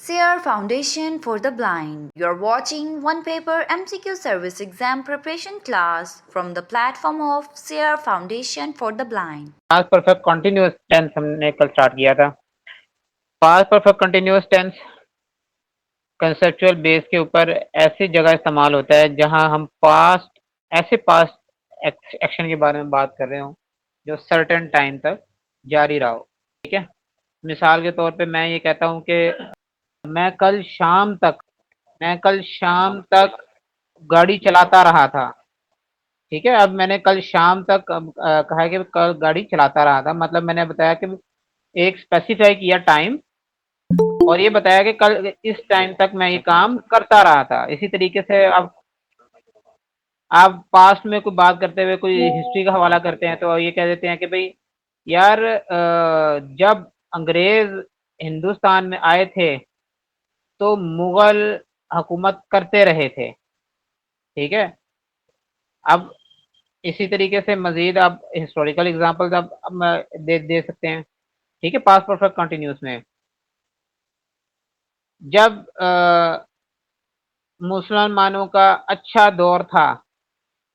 SEER Foundation for the Blind. You're watching one paper MCQ service exam preparation class from the platform of SEER Foundation for the Blind. Past perfect continuous tense हमने कल start किया था। Past perfect continuous tense conceptual base के ऊपर ऐसी जगह इस्तेमाल होता है जहां हम पास्ट ऐसे पास्ट एक्शन के बारे में बात कर रहे हो जो सर्टेन टाइम तक जारी रहा हो। ठीक है, मिसाल के तौर पे मैं ये कहता हूँ कि मैं कल शाम तक गाड़ी चलाता रहा था। ठीक है, अब मैंने कल शाम तक कहा है कि कल गाड़ी चलाता रहा था, मतलब मैंने बताया कि एक स्पेसिफाई किया टाइम और ये बताया कि कल इस टाइम तक मैं ये काम करता रहा था। इसी तरीके से अब आप पास्ट में कोई बात करते हुए कोई हिस्ट्री का हवाला करते हैं तो ये कह देते हैं कि भाई यार जब अंग्रेज हिंदुस्तान में आए थे तो मुगल हुकूमत करते रहे थे। ठीक है, अब इसी तरीके से मजीद आप हिस्टोरिकल एग्जांपल्स अब दे सकते हैं। ठीक है, पास्ट परफेक्ट कंटिन्यूस में जब मुसलमानों का अच्छा दौर था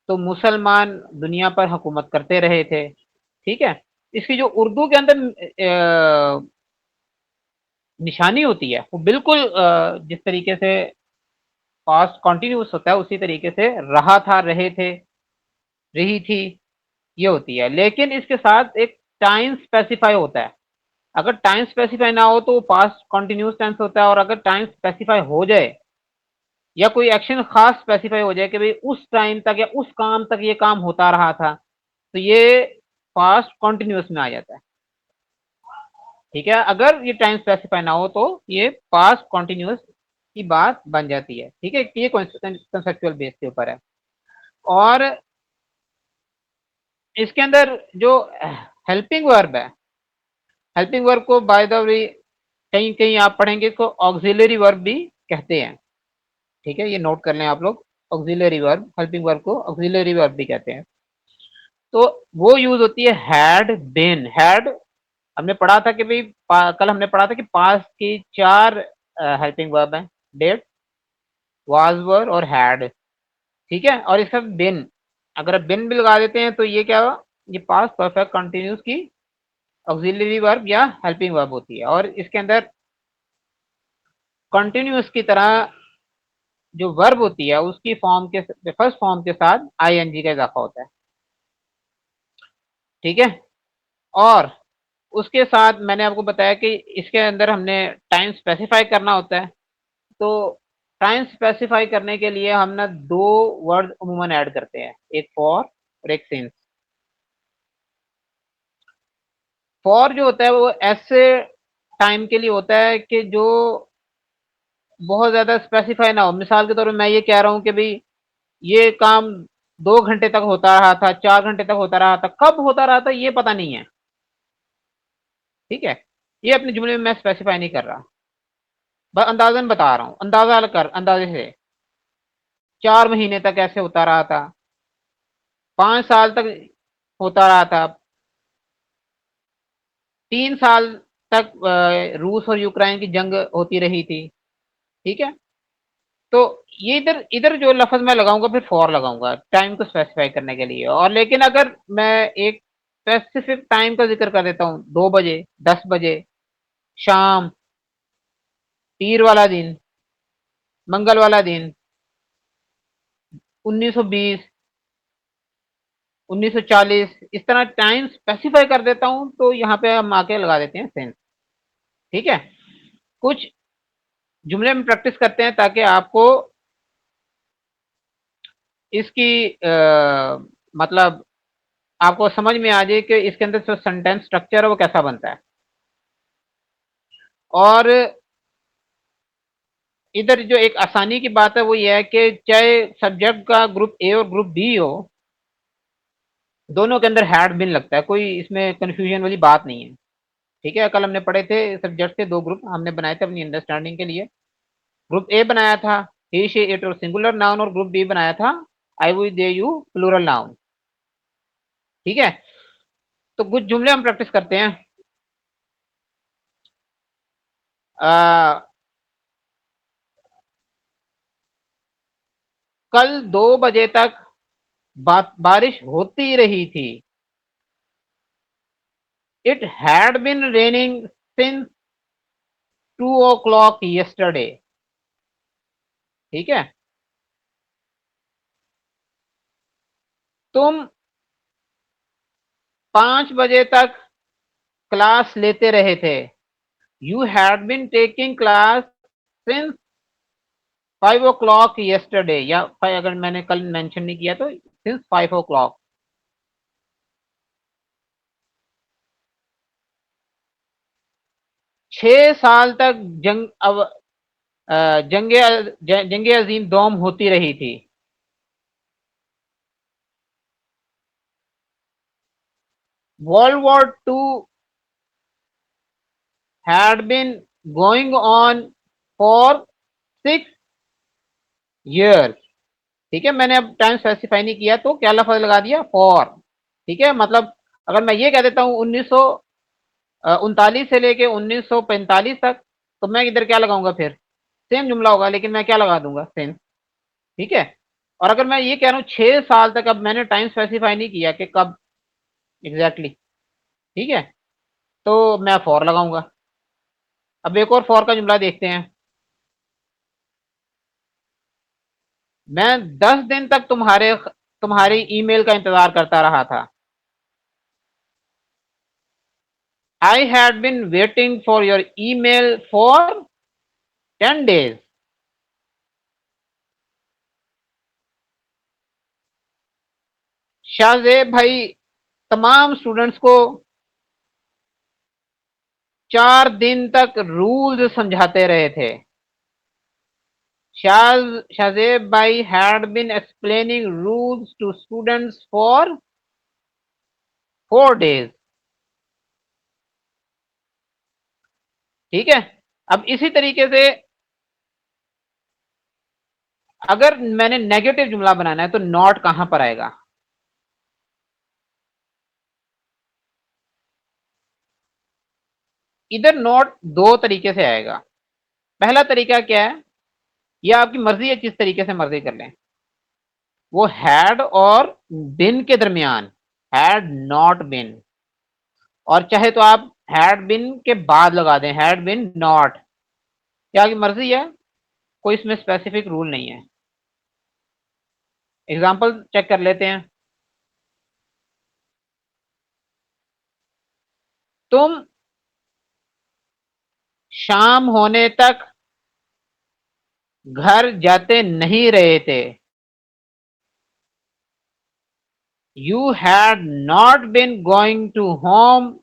तो मुसलमान दुनिया पर हुकूमत करते रहे थे। ठीक है, इसकी जो उर्दू के अंदर निशानी होती है वो बिल्कुल जिस तरीके से पास्ट कंटिन्यूस होता है उसी तरीके से रहा था, रहे थे, रही थी, ये होती है। लेकिन इसके साथ एक टाइम स्पेसिफाई होता है। अगर टाइम स्पेसिफाई ना हो तो पास्ट कंटिन्यूस टेंस होता है, और अगर टाइम स्पेसिफाई हो जाए या कोई एक्शन खास स्पेसिफाई हो जाए कि भाई उस टाइम तक या उस काम तक ये काम होता रहा था तो ये पास्ट कंटिन्यूस में आ जाता है। ठीक है, अगर ये टाइम स्पेसिफाई ना हो तो ये पास्ट कंटिन्यूस की बात बन जाती है। ठीक है, ये कंसेप्चुअल बेस के ऊपर है। और इसके अंदर जो हेल्पिंग वर्ब है, हेल्पिंग वर्ब को बाय द वे कहीं कहीं आप पढ़ेंगे इसको ऑक्सिलरी वर्ब भी कहते हैं। ठीक है, ये नोट कर लें आप लोग, ऑक्सिलरी वर्ब, हेल्पिंग वर्ब को ऑक्सिलरी वर्ब भी कहते हैं। तो वो यूज होती है हैड बीन। हैड हमने पढ़ा था कि भाई कल हमने पढ़ा था कि पास्ट की चार हेल्पिंग वर्ब हैं, डेट, वाज, वर और हैड। ठीक है, और इसका बिन, अगर आप बिन भी लगा देते हैं तो ये क्या हुआ, ये पास्ट परफेक्ट कंटिन्यूस की ऑक्सिलरी वर्ब या हेल्पिंग वर्ब होती है। और इसके अंदर कंटिन्यूस की तरह जो वर्ब होती है उसकी फॉर्म के फर्स्ट फॉर्म के साथ आईएनजी का इजाफा होता है। ठीक है, और उसके साथ मैंने आपको बताया कि इसके अंदर हमने टाइम स्पेसिफाई करना होता है। तो टाइम स्पेसिफाई करने के लिए हम ना दो वर्ड उमूमन ऐड करते हैं, एक फॉर और एक सिंस। फॉर जो होता है वो ऐसे टाइम के लिए होता है कि जो बहुत ज्यादा स्पेसिफाई ना हो। मिसाल के तौर पर मैं ये कह रहा हूं कि भाई ये काम 2 घंटे तक होता रहा था, 4 घंटे तक होता रहा था, कब होता रहा था ये पता नहीं है। ठीक है, ये अपने जुमले में मैं स्पेसिफाई नहीं कर रहा, बस अंदाजन बता रहा हूं, अंदाजा कर, अंदाजे से 4 महीने तक ऐसे होता रहा था, 5 साल तक होता रहा था, 3 साल तक रूस और यूक्रेन की जंग होती रही थी। ठीक है, तो ये इधर इधर जो लफ्ज मैं लगाऊंगा फिर फॉर लगाऊंगा टाइम को स्पेसिफाई करने के लिए। और लेकिन अगर मैं एक स्पेसिफिक टाइम का जिक्र कर देता हूँ, 2 बजे, 10 बजे, शाम, पीर वाला दिन, मंगल वाला दिन, 1920, 1940, इस तरह टाइम स्पेसिफाई कर देता हूं तो यहाँ पे हम आके लगा देते हैं सेंस। ठीक है, कुछ जुमले में प्रैक्टिस करते हैं ताकि आपको इसकी मतलब आपको समझ में आ जाए कि इसके अंदर जो सेंटेंस स्ट्रक्चर है वो कैसा बनता है। और इधर जो एक आसानी की बात है वो ये है कि चाहे सब्जेक्ट का ग्रुप ए और ग्रुप बी हो, दोनों के अंदर हैड बिन लगता है, कोई इसमें कंफ्यूजन वाली बात नहीं है। ठीक है, कल हमने पढ़े थे सब्जेक्ट के 2 ग्रुप हमने बनाए थे अपनी अंडरस्टैंडिंग के लिए। ग्रुप ए बनाया था ही शी इट और सिंगुलर नाउन, और ग्रुप बी बनाया था I we they you plural noun. ठीक है, तो कुछ जुमले हम प्रैक्टिस करते हैं। कल 2 बजे तक बारिश होती रही थी। It had been raining since 2 o'clock yesterday। ठीक है, तुम 5 बजे तक क्लास लेते रहे थे। You had been taking class since 5 o'clock yesterday, या अगर मैंने कल मेंशन नहीं किया तो सिंस 5 o'clock। 6 साल तक जंगे अजीम दोम होती रही थी। World War II had been going on for 6 years। ठीक है, मैंने अब टाइम स्पेसिफाई नहीं किया तो क्या लफ्ज लगा दिया, फॉर। ठीक है, मतलब अगर मैं ये कह देता हूँ 1939 से लेके 1945 तक, तो मैं इधर क्या लगाऊंगा, फिर सेम जुमला होगा, लेकिन मैं क्या लगा दूंगा, सेम। ठीक है, और अगर मैं ये कह रहा हूँ 6 साल तक, अब मैंने टाइम स्पेसिफाई नहीं किया कि कब एग्जैक्टली ठीक है, तो मैं फॉर लगाऊंगा। अब एक और फॉर का जुमला देखते हैं। मैं 10 दिन तक तुम्हारी ईमेल का इंतजार करता रहा था। I had been waiting for your email for 10 days। Shahzeb भाई तमाम स्टूडेंट्स को 4 दिन तक रूल्स समझाते रहे थे। शाहजेब भाई had been explaining rules to students for 4 days। ठीक है, अब इसी तरीके से अगर मैंने नेगेटिव जुमला बनाना है तो नॉट कहां पर आएगा? इधर नॉट दो तरीके से आएगा। पहला तरीका क्या है, यह आपकी मर्जी है, किस तरीके से मर्जी कर लें। वो हैड और बिन के दरमियान, हैड नॉट बिन, और चाहे तो आप हैड बिन के बाद लगा दें, हैड बिन नॉट, या आपकी मर्जी है, कोई इसमें स्पेसिफिक रूल नहीं है। एग्जांपल चेक कर लेते हैं। तुम शाम होने तक घर जाते नहीं रहे थे। You had not been going to home.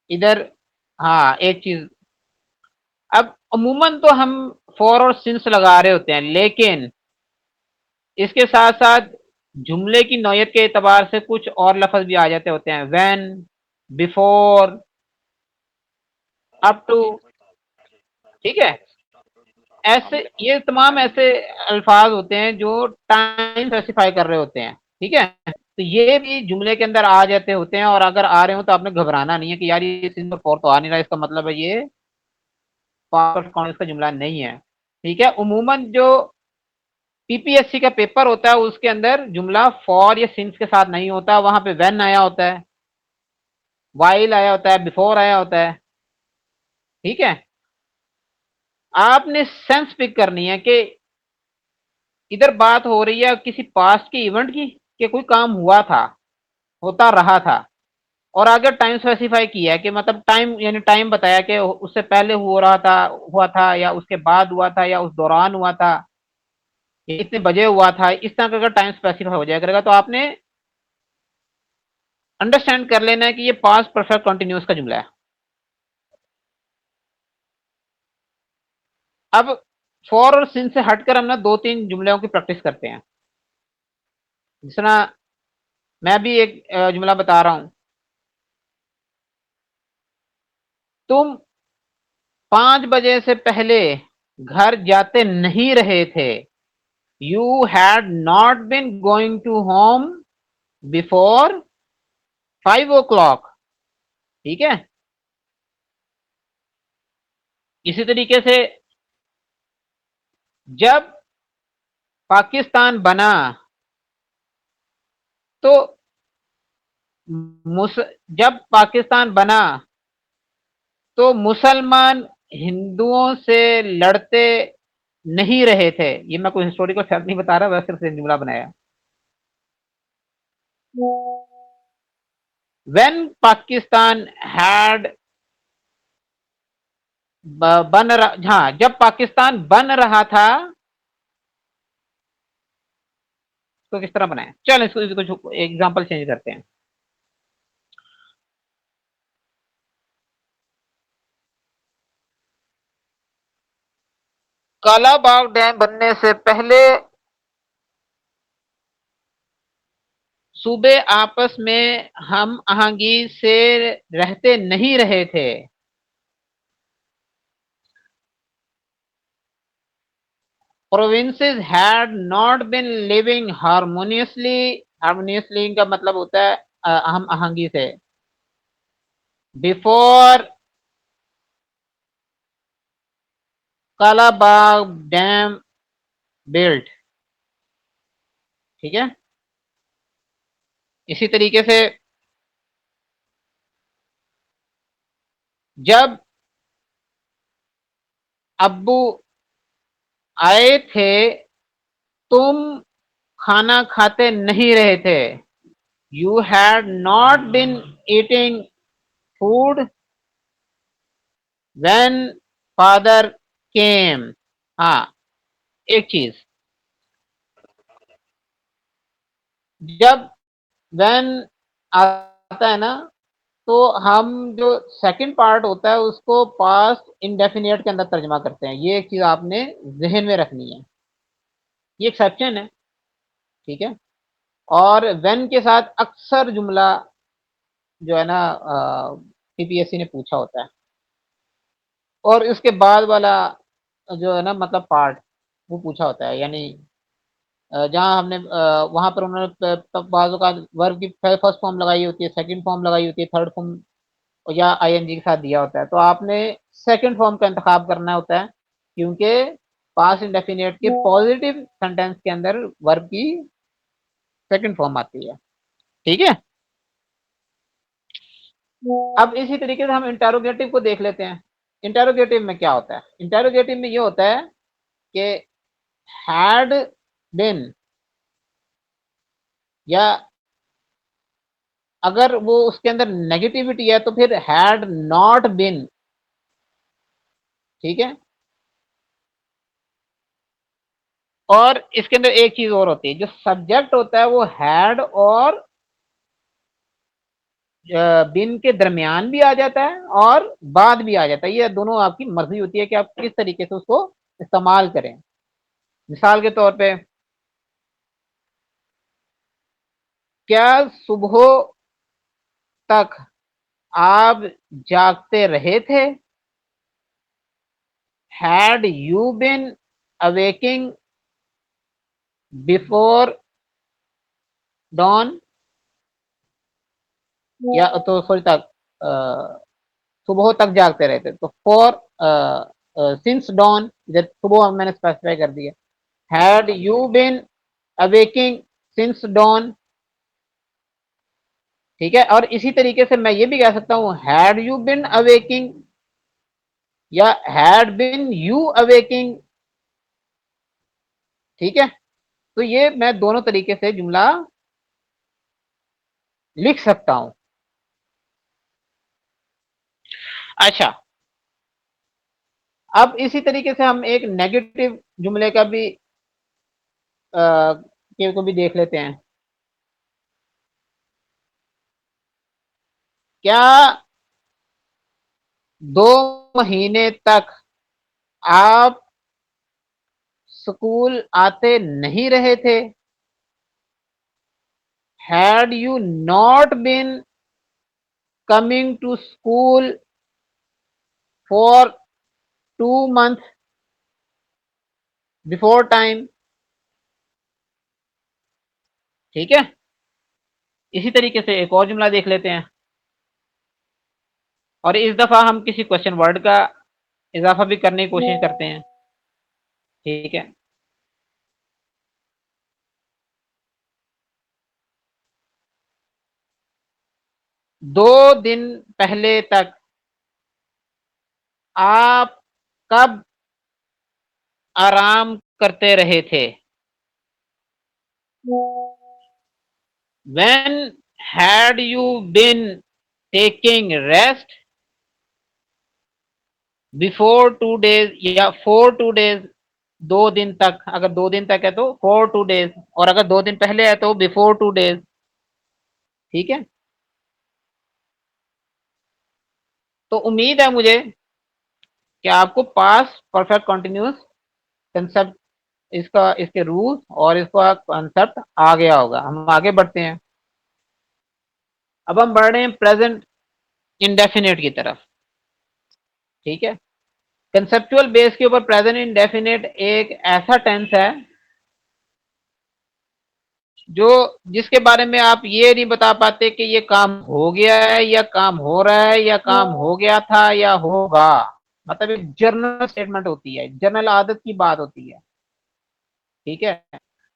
इधर हाँ एक चीज, अब अमूमन तो हम फॉर और सिंस लगा रहे होते हैं, लेकिन इसके साथ साथ जुमले की नौयत के एतबार से कुछ और लफ्ज भी आ जाते होते हैं, व्हेन, बिफोर, अप टू। ठीक है, ऐसे ये तमाम ऐसे अल्फाज होते हैं जो टाइम स्पेसिफाई कर रहे होते हैं। ठीक है, तो ये भी जुमले के अंदर आ जाते होते हैं, और अगर आ रहे हो तो आपने घबराना नहीं है कि यार ये सिंस और फॉर तो आ नहीं रहा, इसका मतलब है ये पास्ट कॉन्टिन्यूस का जुमला नहीं है। ठीक है, उमूमन जो पीपीएससी का पेपर होता है उसके अंदर जुमला फॉर या सिंस के साथ नहीं होता, वहां पे व्हेन आया होता है, वाइल आया होता है, बिफोर आया होता है। ठीक है, आपने सेंस पिक करनी है कि इधर बात हो रही है किसी पास्ट के इवेंट की, कि कोई काम हुआ था, होता रहा था, और आगे टाइम स्पेसिफाई किया है कि मतलब टाइम, यानी टाइम बताया कि उससे पहले हुआ था, या उसके बाद हुआ था, या उस दौरान हुआ था, इतने बजे हुआ था। इस तरह का अगर टाइम स्पेसिफाई हो जाया करेगा तो आपने अंडरस्टैंड कर लेना है कि ये पास्ट परफेक्ट कंटिन्यूस का जुमला है। अब फॉर और सिंस से हटकर हम ना 2-3 जुमलों की प्रैक्टिस करते हैं। जिस तरह मैं भी एक जुमला बता रहा हूं। तुम 5 बजे से पहले घर जाते नहीं रहे थे। You had not been going to home before 5 o'clock। ठीक है, इसी तरीके से जब पाकिस्तान बना तो जब पाकिस्तान बना तो मुसलमान हिंदुओं से लड़ते नहीं रहे थे। ये मैं कोई हिस्टोरिकल फैक्ट नहीं बता रहा, वैसे सिर्फ जुमला बनाया। When Pakistan had बन रहा, हाँ, जब पाकिस्तान बन रहा था तो किस तरह बनाया। चल इसको एग्जांपल चेंज करते हैं। कालाबाग डैम बनने से पहले सूबे आपस में हम आहंगी से रहते नहीं रहे थे। Provinces had not been living harmoniously। Harmoniously का मतलब होता है हम आहंगी से। Before Kalabagh dam built. ठीक है, इसी तरीके से जब अब्बू आए थे तुम खाना खाते नहीं रहे थे। You had not bin eating food when father came. हाँ, एक चीज, जब व्हेन आता है ना तो हम जो सेकंड पार्ट होता है उसको पास्ट इंडेफिनिट के अंदर तर्जमा करते हैं। ये एक चीज आपने जहन में रखनी है, ये एक्सेप्शन है। ठीक है, और व्हेन के साथ अक्सर जुमला जो है ना सीपीएससी ने पूछा होता है, और इसके बाद वाला जो है ना मतलब पार्ट वो पूछा होता है। यानी जहाँ हमने वहां पर उन्होंने बाजू का वर्ब की फर्स्ट फॉर्म लगाई होती है, सेकंड फॉर्म लगाई होती है, थर्ड फॉर्म या आईएनजी के साथ दिया होता है, तो आपने सेकंड फॉर्म का इंतखाब करना होता है, क्योंकि पास्ट इंडेफिनिट के पॉजिटिव सेंटेंस के अंदर वर्ब की सेकंड फॉर्म आती है। ठीक है, अब इसी तरीके से हम इंटेरोगेटिव को देख लेते हैं। इंटेरोगेटिव में क्या होता है। इंटेरोगेटिव में ये होता है कि हैड बिन, या अगर वो उसके अंदर नेगेटिविटी है तो फिर हैड नॉट बिन। ठीक है, और इसके अंदर एक चीज और होती है, जो सब्जेक्ट होता है वो हैड और बिन के दरमियान भी आ जाता है और बाद भी आ जाता है। ये दोनों आपकी मर्जी होती है कि आप किस तरीके से उसको इस्तेमाल करें। मिसाल के तौर पे, क्या सुबह तक आप जागते रहे थे। Had you been awaking before don, या तो सॉरी तक सुबह तक जागते रहते, तो फॉर सिंस डॉन, इधर सुबह मैंने स्पेसिफाई कर दिया। Had you been awaking since dawn. ठीक है, और इसी तरीके से मैं ये भी कह सकता हूं हैड यू बिन अवेकिंग या हैड बिन यू अवेकिंग। ठीक है, तो ये मैं दोनों तरीके से जुमला लिख सकता हूं। अच्छा, अब इसी तरीके से हम एक नेगेटिव जुमले का भी को भी देख लेते हैं। क्या 2 महीने तक आप स्कूल आते नहीं रहे थे। Had you not been coming to school for 2 months before time. ठीक है, इसी तरीके से एक और जुमला देख लेते हैं, और इस दफा हम किसी क्वेश्चन वर्ड का इजाफा भी करने की कोशिश करते हैं। ठीक है, 2 दिन पहले तक आप कब आराम करते रहे थे? When had you been taking rest before 2 days या for 2 days? 2 दिन तक, अगर 2 दिन तक है तो for 2 days, और अगर 2 दिन पहले है तो before 2 days। ठीक है, तो उम्मीद है मुझे कि आपको पास्ट परफेक्ट कंटिन्यूअस कंसेप्ट, इसका, इसके रूल्स और इसका कंसेप्ट आ गया होगा। हम आगे बढ़ते हैं। अब हम बढ़ रहे हैं प्रेजेंट इंडेफिनिट की तरफ। ठीक है, कंसेप्चुअल बेस के ऊपर प्रेजेंट इंडेफिनिट एक ऐसा टेंस है जो, जिसके बारे में आप ये नहीं बता पाते कि ये काम हो गया है या काम हो रहा है या काम हो गया था या होगा। मतलब एक जनरल स्टेटमेंट होती है, जनरल आदत की बात होती है। ठीक है,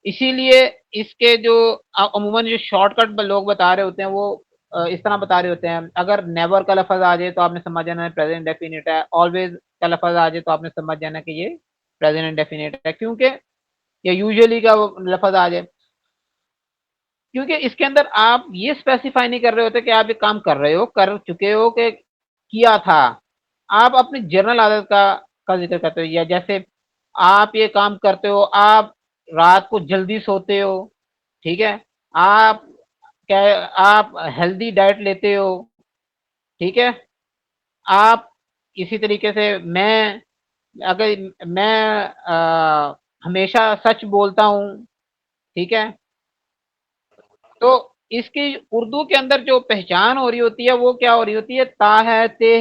इसीलिए इसके जो अमूमन जो शॉर्टकट लोग बता रहे होते हैं वो इस तरह बता रहे होते हैं, अगर नेवर का लफज आ जाए तो आपने समझ जाना है प्रेजेंट डेफिनेट है, ऑलवेज का लफज आ जाए तो आपने समझ जाना कि ये प्रेजेंट डेफिनेट है, क्योंकि या यूजुअली का लफज आ जाए, क्योंकि इसके अंदर आप ये स्पेसिफाई नहीं कर रहे होते कि आप ये काम कर रहे हो, कर चुके हो, कि किया था। आप अपनी जनरल आदत का जिक्र करते हो, या जैसे आप ये काम करते हो, आप रात को जल्दी सोते हो। ठीक है, आप क्या, आप हेल्दी डाइट लेते हो। ठीक है, आप इसी तरीके से, मैं, अगर मैं हमेशा सच बोलता हूँ। ठीक है, तो इसकी उर्दू के अंदर जो पहचान हो रही होती है वो क्या हो रही होती है, ता है, ते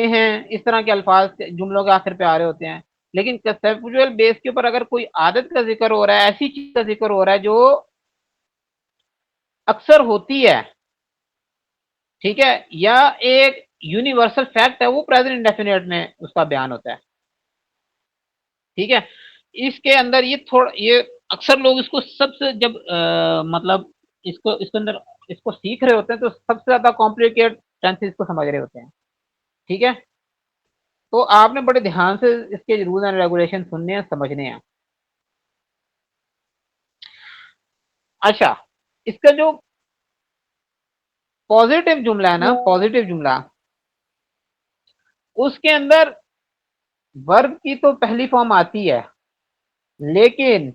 हैं, इस तरह के अल्फाज जुमलों के आखिर पे आ रहे होते हैं। लेकिन कंसेप्चुअल बेस के ऊपर अगर कोई आदत का जिक्र हो रहा है, ऐसी चीज का जिक्र हो रहा है जो अक्सर होती है, ठीक है, या एक यूनिवर्सल फैक्ट है, वो प्रेजेंट इंडेफिनिट में उसका बयान होता है। ठीक है, इसके अंदर ये थोड़ा, ये अक्सर लोग इसको सबसे जब मतलब इसको, इसके अंदर इसको सीख रहे होते हैं तो सबसे ज्यादा कॉम्प्लिकेट टेंसेस को समझ रहे होते हैं। ठीक है, तो आपने बड़े ध्यान से इसके रूल एंड रेगुलेशन सुनने हैं, समझने हैं। अच्छा, इसका जो पॉजिटिव जुमला है ना, पॉजिटिव जुमला, उसके अंदर वर्ब की तो पहली फॉर्म आती है, लेकिन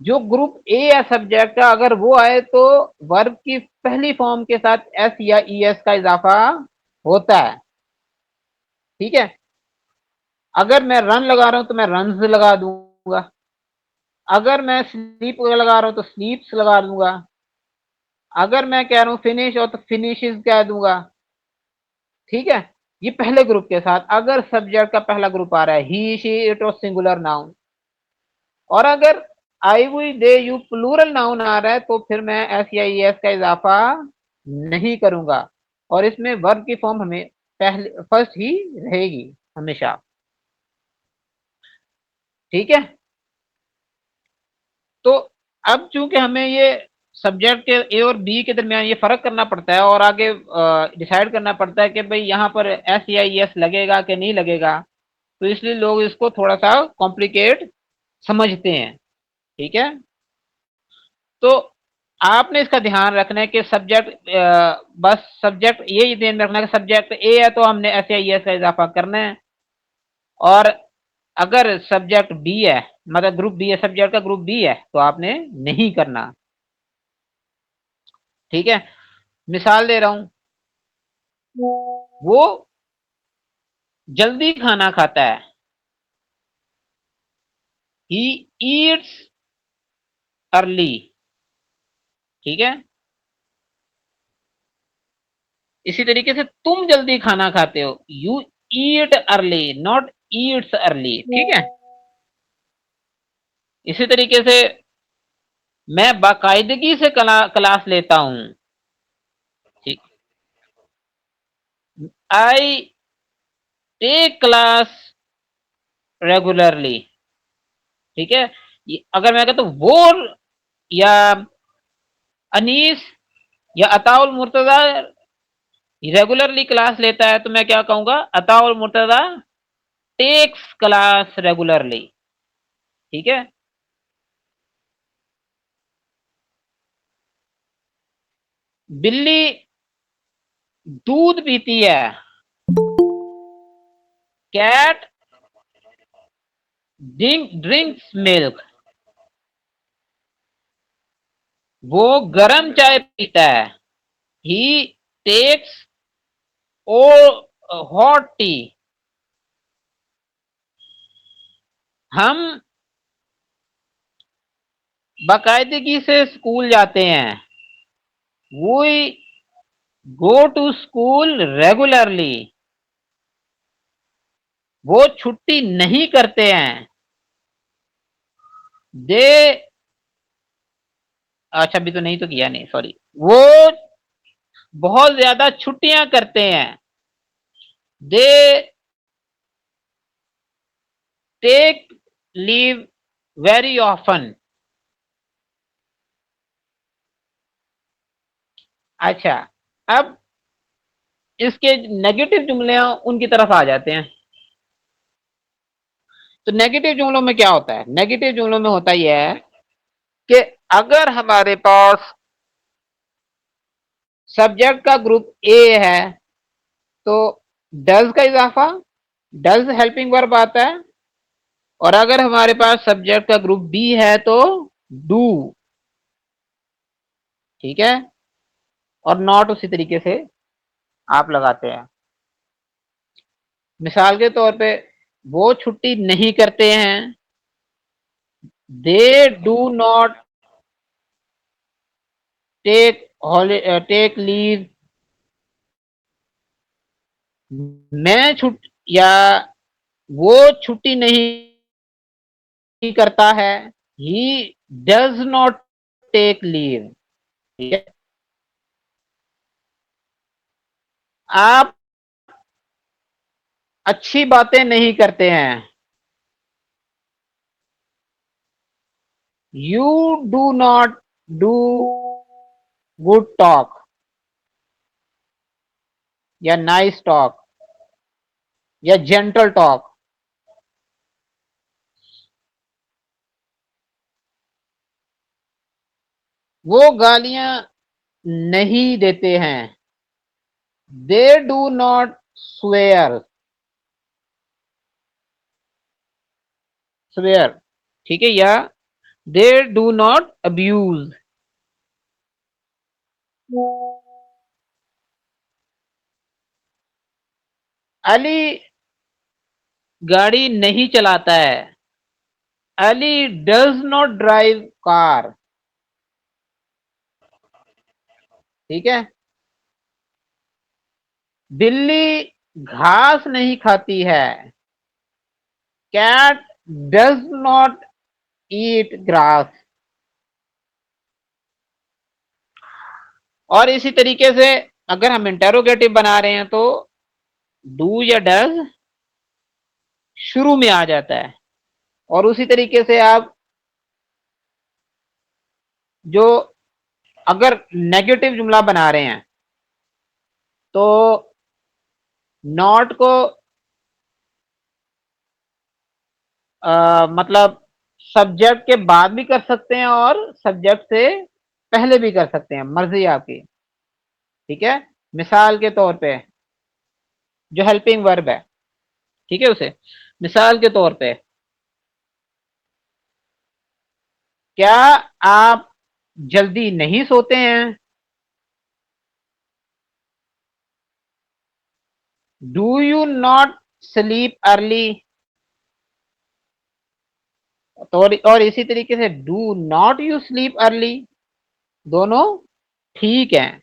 जो ग्रुप ए है सब्जेक्ट का, अगर वो आए तो वर्ब की पहली फॉर्म के साथ एस या ई एस का इजाफा होता है। ठीक है, अगर मैं रन लगा रहा हूं तो मैं रन्स लगा दूंगा, अगर मैं स्लीप लगा रहा हूं तो स्लीप्स लगा दूंगा, अगर मैं कह रहा हूं फिनिश और तो फिनिशेस कह दूंगा। ठीक है, ये पहले ग्रुप के साथ, अगर सब्जेक्ट का पहला ग्रुप आ रहा है, ही शी इट और सिंगुलर नाउन, और अगर I we they you plural noun आ रहा है तो फिर मैं एस या ई एस का इजाफा नहीं करूंगा, और इसमें वर्ब की फॉर्म हमें पहले फर्स्ट ही रहेगी हमेशा। ठीक है, तो अब चूंकि हमें ये सब्जेक्ट के ए और बी के दरमियान ये फर्क करना पड़ता है और आगे डिसाइड करना पड़ता है कि भाई यहाँ पर एस या ई एस लगेगा कि नहीं लगेगा, तो इसलिए लोग इसको थोड़ा सा कॉम्प्लिकेट समझते हैं। ठीक है, तो आपने इसका ध्यान रखना है कि सब्जेक्ट, बस सब्जेक्ट ये ध्यान रखना है कि सब्जेक्ट ए है तो हमने एस या ई एस का इजाफा करना है, और अगर सब्जेक्ट बी है, मतलब ग्रुप बी है, सब्जेक्ट का ग्रुप बी है, तो आपने नहीं करना। ठीक है, मिसाल दे रहा हूं, वो जल्दी खाना खाता है, ही ईट्स अर्ली। ठीक है, इसी तरीके से तुम जल्दी खाना खाते हो, you eat early, not Yeats early. ठीक है, इसी तरीके से मैं बाकायदगी से क्लास लेता हूं। ठीक, आई टेक क्लास रेगुलरली। ठीक है, अगर मैं कहता हूं वो, या अनीस या अताउल मुर्तजा रेगुलरली क्लास लेता है तो मैं क्या कहूंगा, अता और मुर्तजा टेक्स क्लास रेगुलरली। ठीक है, बिल्ली दूध पीती है, कैट ड्रिंक्स मिल्क, वो गरम चाय पीता है, he takes a hot tea. हम बाकायदगी से स्कूल जाते हैं, we go to school regularly, वो छुट्टी नहीं करते हैं, दे, अच्छा अभी तो नहीं तो किया, नहीं सॉरी, वो बहुत ज्यादा छुट्टियां करते हैं, they take leave very often. अच्छा, अब इसके नेगेटिव जुमले हैं, उनकी तरफ आ जाते हैं। तो नेगेटिव जुमलों में क्या होता है, नेगेटिव जुमलों में होता यह है कि अगर हमारे पास सब्जेक्ट का ग्रुप ए है तो डज का इजाफा, डज हेल्पिंग वर्ब आता है, और अगर हमारे पास सब्जेक्ट का ग्रुप बी है तो डू। ठीक है, और नॉट उसी तरीके से आप लगाते हैं। मिसाल के तौर पे वो छुट्टी नहीं करते हैं, they do not take leave. मैं छुट्टी या वो छुट्टी नहीं करता है, he does not take leave. ठीक है, आप अच्छी बातें नहीं करते हैं, you do not do good talk या नाइस टॉक या जेंटल टॉक। वो गालियां नहीं देते हैं, they do not swear, swear. ठीक है, या they do not abuse. Ali गाड़ी नहीं चलाता है, Ali does not drive car. ठीक है, बिल्ली घास नहीं खाती है, cat does not eat grass. और इसी तरीके से अगर हम इंटेरोगेटिव बना रहे हैं तो डू या डज शुरू में आ जाता है, और उसी तरीके से आप जो अगर नेगेटिव जुमला बना रहे हैं तो नॉट को मतलब सब्जेक्ट के बाद भी कर सकते हैं और सब्जेक्ट से पहले भी कर सकते हैं, मर्जी आपकी। ठीक है, मिसाल के तौर पे जो हेल्पिंग वर्ब है, ठीक है, उसे मिसाल के तौर पे, क्या आप जल्दी नहीं सोते हैं, do you not sleep early. तो और इसी तरीके से do not you sleep early, दोनों ठीक हैं।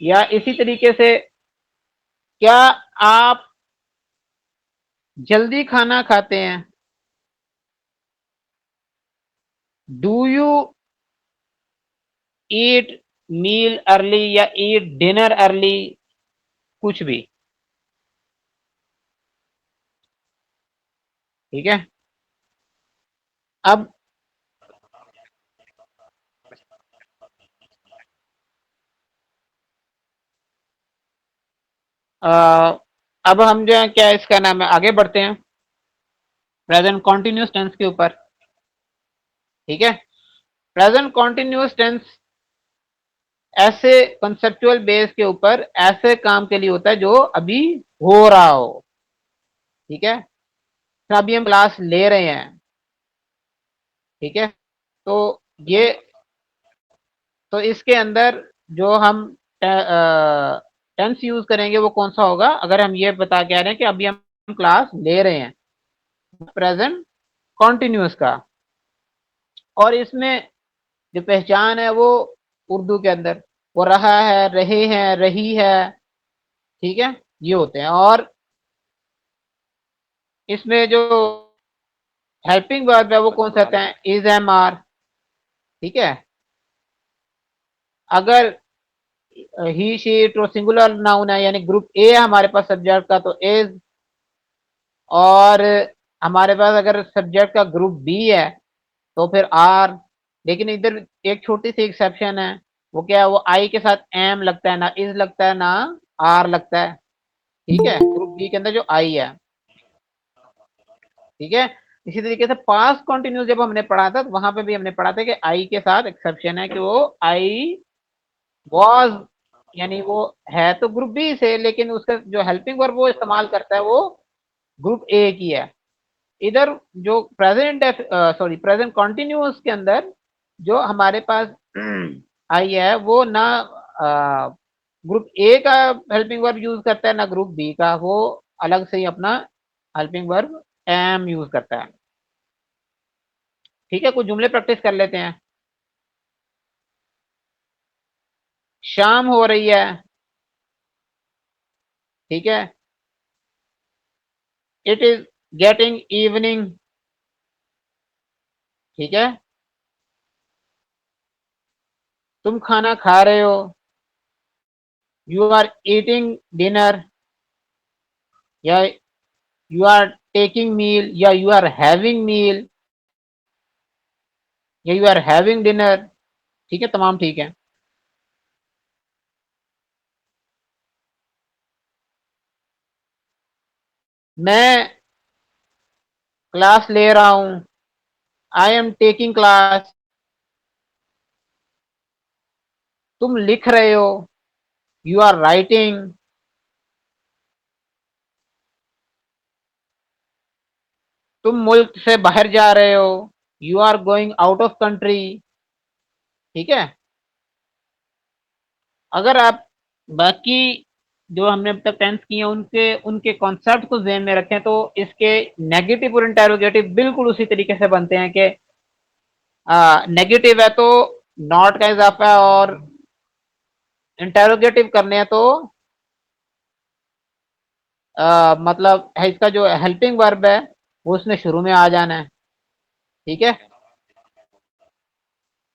या इसी तरीके से, क्या आप जल्दी खाना खाते हैं, do you eat meal early या ईट डिनर अर्ली, कुछ भी। ठीक है, अब अब हम जो है क्या इसका नाम है आगे बढ़ते हैं प्रेजेंट कॉन्टिन्यूस टेंस के ऊपर। ठीक है, प्रेजेंट कॉन्टिन्यूस टेंस ऐसे कंसेप्चुअल बेस के ऊपर ऐसे काम के लिए होता है जो अभी हो रहा हो। ठीक है, तो अभी हम क्लास ले रहे हैं। ठीक है, तो ये तो इसके अंदर जो हम टेंस यूज करेंगे वो कौन सा होगा, अगर हम ये बता के आ रहे हैं कि अभी हम क्लास ले रहे हैं, प्रेजेंट कॉन्टिन्यूस का। और इसमें जो पहचान है वो उर्दू के अंदर वो रहा है, रहे हैं, रही है। ठीक है, ये होते हैं। और इसमें जो हेल्पिंग वर्ब है वो कौन से होते हैं, इज, एम, आर। ठीक है, अगर ही शी तो सिंगुलर नाउन है, यानी ग्रुप ए है हमारे पास सब्जेक्ट का, तो इज। और हमारे पास अगर सब्जेक्ट का ग्रुप बी है तो फिर आर। लेकिन इधर एक छोटी सी एक्सेप्शन है, वो क्या है, वो आई के साथ एम लगता है, ना इज लगता है, ना आर लगता है। ठीक है, ग्रुप बी के अंदर जो आई है। ठीक है, इसी तरीके से पास्ट कॉन्टिन्यूस जब हमने पढ़ा था तो वहां पे भी हमने पढ़ा था कि आई के साथ एक्सेप्शन है कि वो आई वॉज, यानी वो है तो ग्रुप बी से, लेकिन उसका जो हेल्पिंग वर्ब वो इस्तेमाल करता है वो ग्रुप ए की है। इधर जो प्रेजेंट सॉरी प्रेजेंट कॉन्टिन्यूस के अंदर जो हमारे पास आई है वो ना ग्रुप ए का हेल्पिंग वर्ब यूज करता है, ना ग्रुप बी का। वो अलग से ही अपना हेल्पिंग वर्ब एम यूज करता है। ठीक है, कुछ जुमले प्रैक्टिस कर लेते हैं। शाम हो रही है। ठीक है, इट इज गेटिंग इवनिंग। ठीक है, तुम खाना खा रहे हो, यू आर ईटिंग डिनर, या यू आर टेकिंग मील, या यू आर हैविंग मील, या यू आर हैविंग डिनर। ठीक है, तमाम ठीक है। मैं क्लास ले रहा हूं, आई एम टेकिंग क्लास। तुम लिख रहे हो, यू आर राइटिंग। तुम मुल्क से बाहर जा रहे हो, you are going out of country. ठीक है, अगर आप बाकी जो हमने अब तक टेंस किए उनके उनके कॉन्सेप्ट को ध्यान में रखें तो इसके नेगेटिव और इंटेरोगेटिव बिल्कुल उसी तरीके से बनते हैं कि नेगेटिव है तो नॉट का इजाफा है, और इंटेरोगेटिव करने हैं तो मतलब है इसका जो हेल्पिंग वर्ब है वो उसने शुरू में आ जाना है। ठीक है,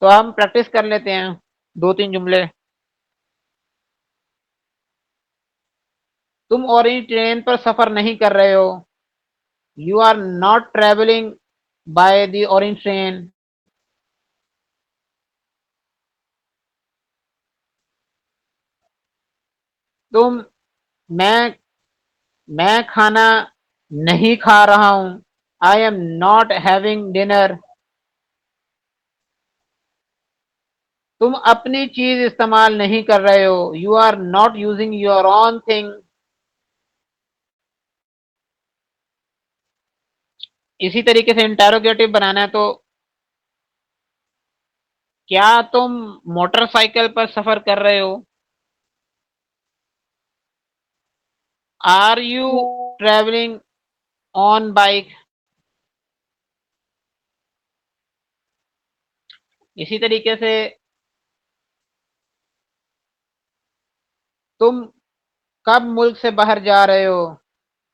तो हम प्रैक्टिस कर लेते हैं दो तीन जुमले। तुम ऑरेंज ट्रेन पर सफर नहीं कर रहे हो, you are not travelling by the orange train. तुम मैं मैं खाना नहीं खा रहा हूं, I am not having dinner. तुम अपनी चीज इस्तेमाल नहीं कर रहे हो, you are not using your own thing. इसी तरीके से इंटेरोगेटिव बनाना है तो क्या तुम मोटरसाइकिल पर सफर कर रहे हो, are you travelling on bike. इसी तरीके से तुम कब मुल्क से बाहर जा रहे हो,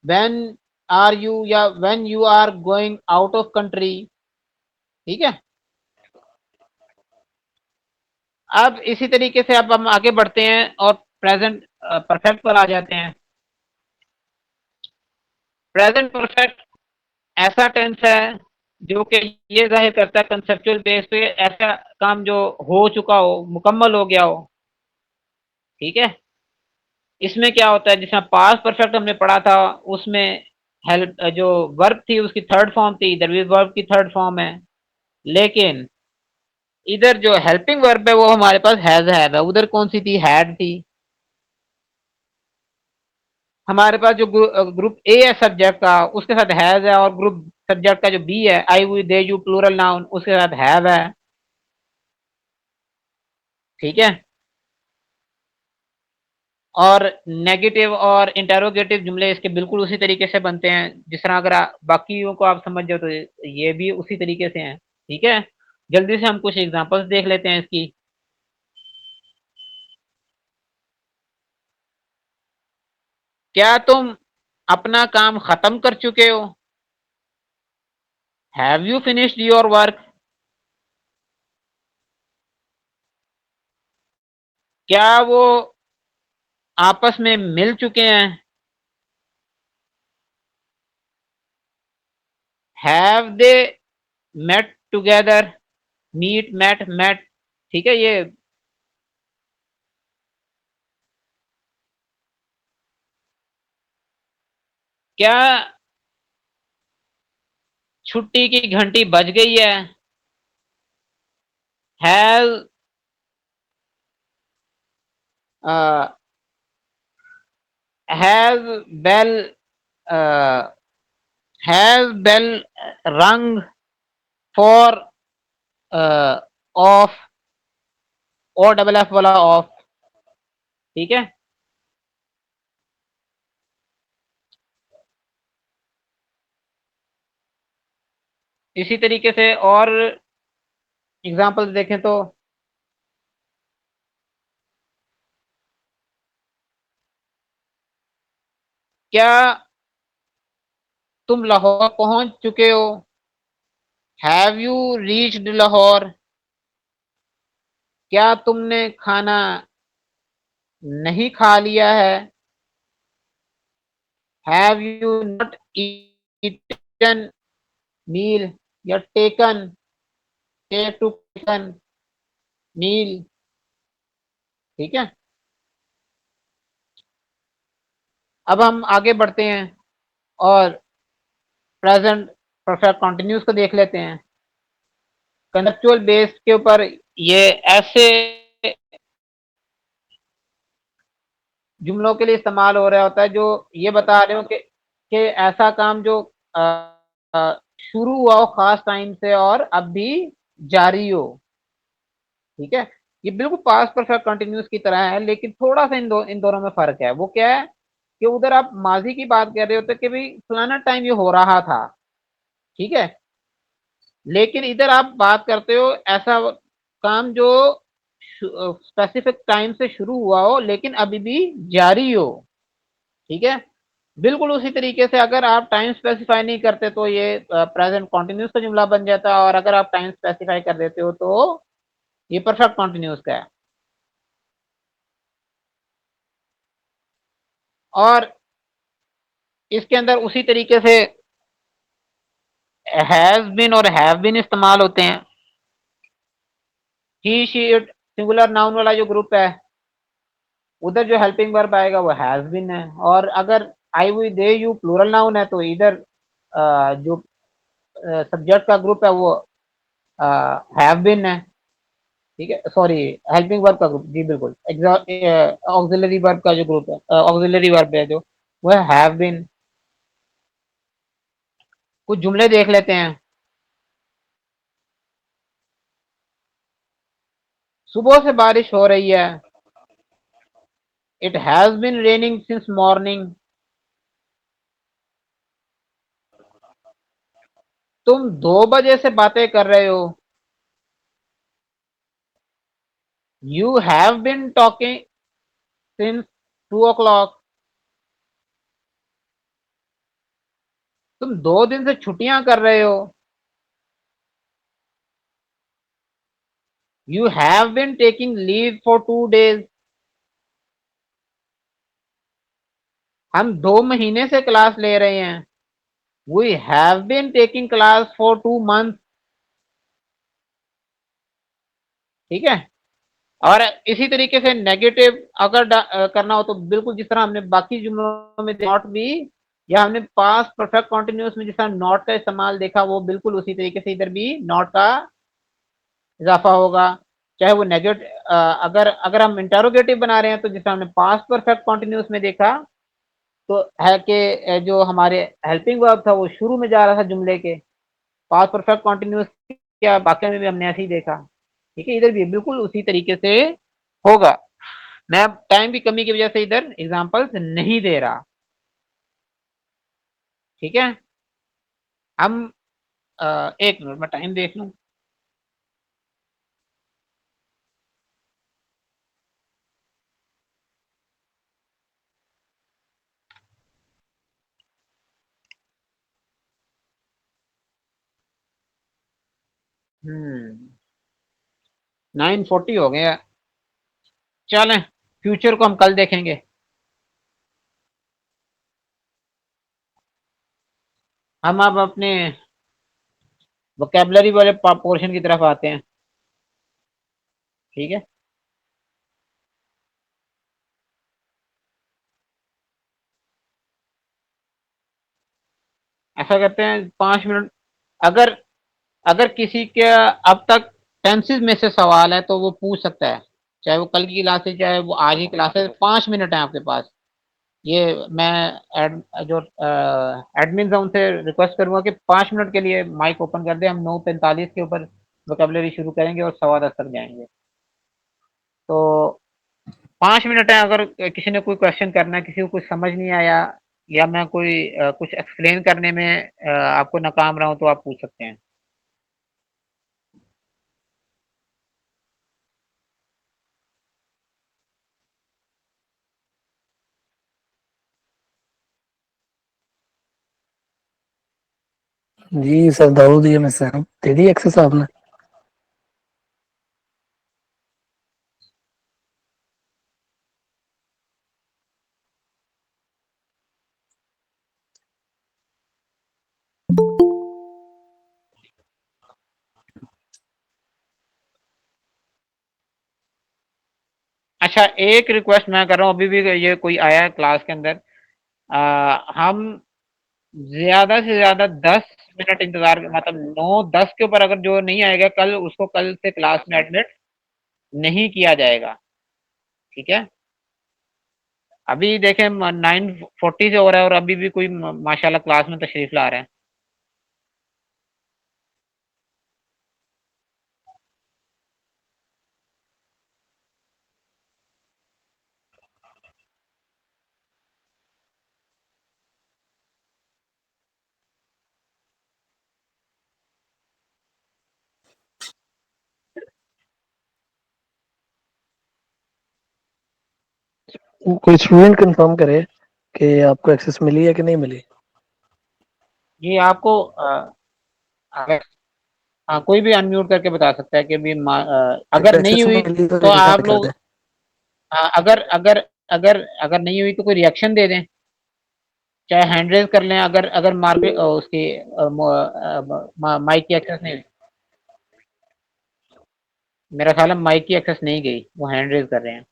व्हेन आर यू, या when you are going out of country. ठीक है, अब इसी तरीके से अब हम आगे बढ़ते हैं और प्रेजेंट परफेक्ट पर आ जाते हैं। प्रेजेंट परफेक्ट ऐसा टेंस है जो कि ये जाहिर करता है कंसेप्चुअल बेस पे ऐसा काम जो हो चुका हो, मुकम्मल हो गया हो। ठीक है, इसमें क्या होता है, जिसमें पास्ट परफेक्ट हमने पढ़ा था उसमें हेल्प जो वर्ब थी उसकी थर्ड फॉर्म थी, इधर भी वर्ब की थर्ड फॉर्म है, लेकिन इधर जो हेल्पिंग वर्ब है वो हमारे पास हैज है, उधर कौन सी थी, हैड थी। हमारे पास जो ग्रुप ए है सब्जेक्ट का उसके साथ हैज है, और ग्रुप सब्जेक्ट का जो बी है I we they you plural noun उसके साथ हैव है। ठीक है। और नेगेटिव और इंटेरोगेटिव जुमले इसके बिल्कुल उसी तरीके से बनते हैं, जिस तरह अगर बाकियों को आप समझ जाओ तो ये भी उसी तरीके से हैं। ठीक है। जल्दी से हम कुछ एग्जांपल्स देख लेते हैं इसकी। क्या तुम अपना काम खत्म कर चुके हो, have you finished your work. क्या वो आपस में मिल चुके हैं, have they met together. Meet met met. ठीक है। ये क्या छुट्टी की घंटी बज गई है, have have bell have bell rang for off, O double F वाला ऑफ। ठीक है। इसी तरीके से और एग्जांपल्स देखें तो क्या तुम लाहौर पहुंच चुके हो, हैव यू रीच्ड लाहौर। क्या तुमने खाना नहीं खा लिया है, हैव यू नॉट ईटन मील, या टेकन, टेक टू टेकन मील। ठीक है। अब हम आगे बढ़ते हैं और प्रेजेंट परफेक्ट कंटिन्यूस को देख लेते हैं। कंसेप्चुअल बेस के ऊपर ये ऐसे जुमलों के लिए इस्तेमाल हो रहा होता है जो ये बता रहे हो कि ऐसा काम जो अ, शुरू हुआ हो खास टाइम से और अब भी जारी हो। ठीक है। ये बिल्कुल पास्ट परफेक्ट कंटिन्यूस की तरह है, लेकिन थोड़ा सा इन दोनों में फर्क है। वो क्या है कि उधर आप माजी की बात कर रहे होते कि भाई फलाना टाइम ये हो रहा था। ठीक है। लेकिन इधर आप बात करते हो ऐसा काम जो स्पेसिफिक टाइम से शुरू हुआ हो लेकिन अभी भी जारी हो। ठीक है। बिल्कुल उसी तरीके से अगर आप टाइम स्पेसिफाई नहीं करते तो ये प्रेजेंट कॉन्टिन्यूस का जुमला बन जाता है, और अगर आप टाइम स्पेसिफाई कर देते हो तो ये परफेक्ट कॉन्टिन्यूस का है। और इसके अंदर उसी तरीके से हैज बीन और हैव बीन इस्तेमाल होते हैं। ही शी इट सिंगुलर नाउन वाला जो ग्रुप है उधर जो हेल्पिंग वर्ब आएगा वो हैज बीन है, और अगर I we they you plural noun है तो इधर जो सब्जेक्ट का ग्रुप है वो हैव बीन है। ठीक है। सॉरी, हेल्पिंग वर्ब का ग्रुप, जी बिल्कुल। ऑक्सिलरी वर्ब का जो ग्रुप है, ऑक्सिलरी वर्ब है जो वो हैव बीन। कुछ जुमले देख लेते हैं। सुबह से बारिश हो रही है, it has been raining since morning. तुम 2 बजे से बातें कर रहे हो, you have been talking since 2 o'clock। तुम 2 दिन से छुट्टियां कर रहे हो, you have been taking leave for 2 days। हम 2 महीने से क्लास ले रहे हैं, we have been taking class for 2 months। ठीक है। और इसी तरीके से नेगेटिव अगर करना हो तो बिल्कुल जिस तरह हमने बाकी जुमलों में नॉट भी, या हमने पास्ट परफेक्ट कॉन्टिन्यूस में जिस तरह नॉट का इस्तेमाल देखा, वो बिल्कुल उसी तरीके से इधर भी नॉट का इजाफा होगा। चाहे वो नेगेटिव अगर अगर हम इंटरोगेटिव बना रहे हैं तो जिस तरह हमने पास्ट परफेक्ट कॉन्टिन्यूस में देखा, तो है कि जो हमारे हेल्पिंग वर्ब था वो शुरू में जा रहा था जुमले के, पास्ट परफेक्ट कॉन्टिन्यूस क्या वाकई में भी हमने ऐसे ही देखा। ठीक है, इधर भी बिल्कुल उसी तरीके से होगा। मैं टाइम की कमी की वजह से इधर एग्जांपल्स नहीं दे रहा। ठीक है, हम एक मिनट में टाइम देख लूं। हम्म 9:40 हो गया। चलें, फ्यूचर को हम कल देखेंगे। हम अब अपने वोकेबलरी वाले पोर्शन की तरफ आते हैं। ठीक है, ऐसा करते हैं 5 मिनट। अगर अगर किसी के अब तक टेंसेस में से सवाल है तो वो पूछ सकता है, चाहे वो कल की क्लास है चाहे वो आज की क्लास है। 5 मिनट है आपके पास। ये मैं जो एडमिन है उनसे रिक्वेस्ट करूंगा कि 5 मिनट के लिए माइक ओपन कर दे। हम 9:45 के ऊपर वोकेबलरी शुरू करेंगे और 10:15 तक जाएंगे। तो 5 मिनट है। अगर किसी ने कोई क्वेश्चन करना है, किसी को कुछ समझ नहीं आया, या मैं कोई कुछ एक्सप्लेन करने में आपको नाकाम रहा हूं, तो आप पूछ सकते हैं। जी सर, दाऊद ये मैं सर दे दी एक्सेस आपने। अच्छा, एक रिक्वेस्ट मैं कर रहा हूँ, अभी भी ये कोई आया है क्लास के अंदर, हम ज्यादा से ज्यादा 10 मिनट इंतजार, मतलब 9:10 के ऊपर अगर जो नहीं आएगा कल, उसको कल से क्लास में एडमिट नहीं किया जाएगा। ठीक है, अभी देखें 9:40 से हो रहा है और अभी भी कोई माशाल्लाह क्लास में तशरीफ ला रहा है। कोई स्टूडेंट कंफर्म करे कि आपको एक्सेस मिली है कि नहीं मिली। ये आपको अगर कोई भी अनम्यूट करके बता सकता है कि भी अगर अगर नहीं एक्सेस हुई नहीं मिली तो तो रिजेक्ट आप कर लोग, दें। अगर अगर अगर अगर नहीं हुई तो कोई रिएक्शन दे दें, चाहे हैंड रेज कर लें। अगर अगर मार्केट उसकी माइक की एक्सेस नहीं हुई, मेरा ख्याल है माइक की एक्सेस नहीं गई, वो हैंड रेज कर रहे हैं।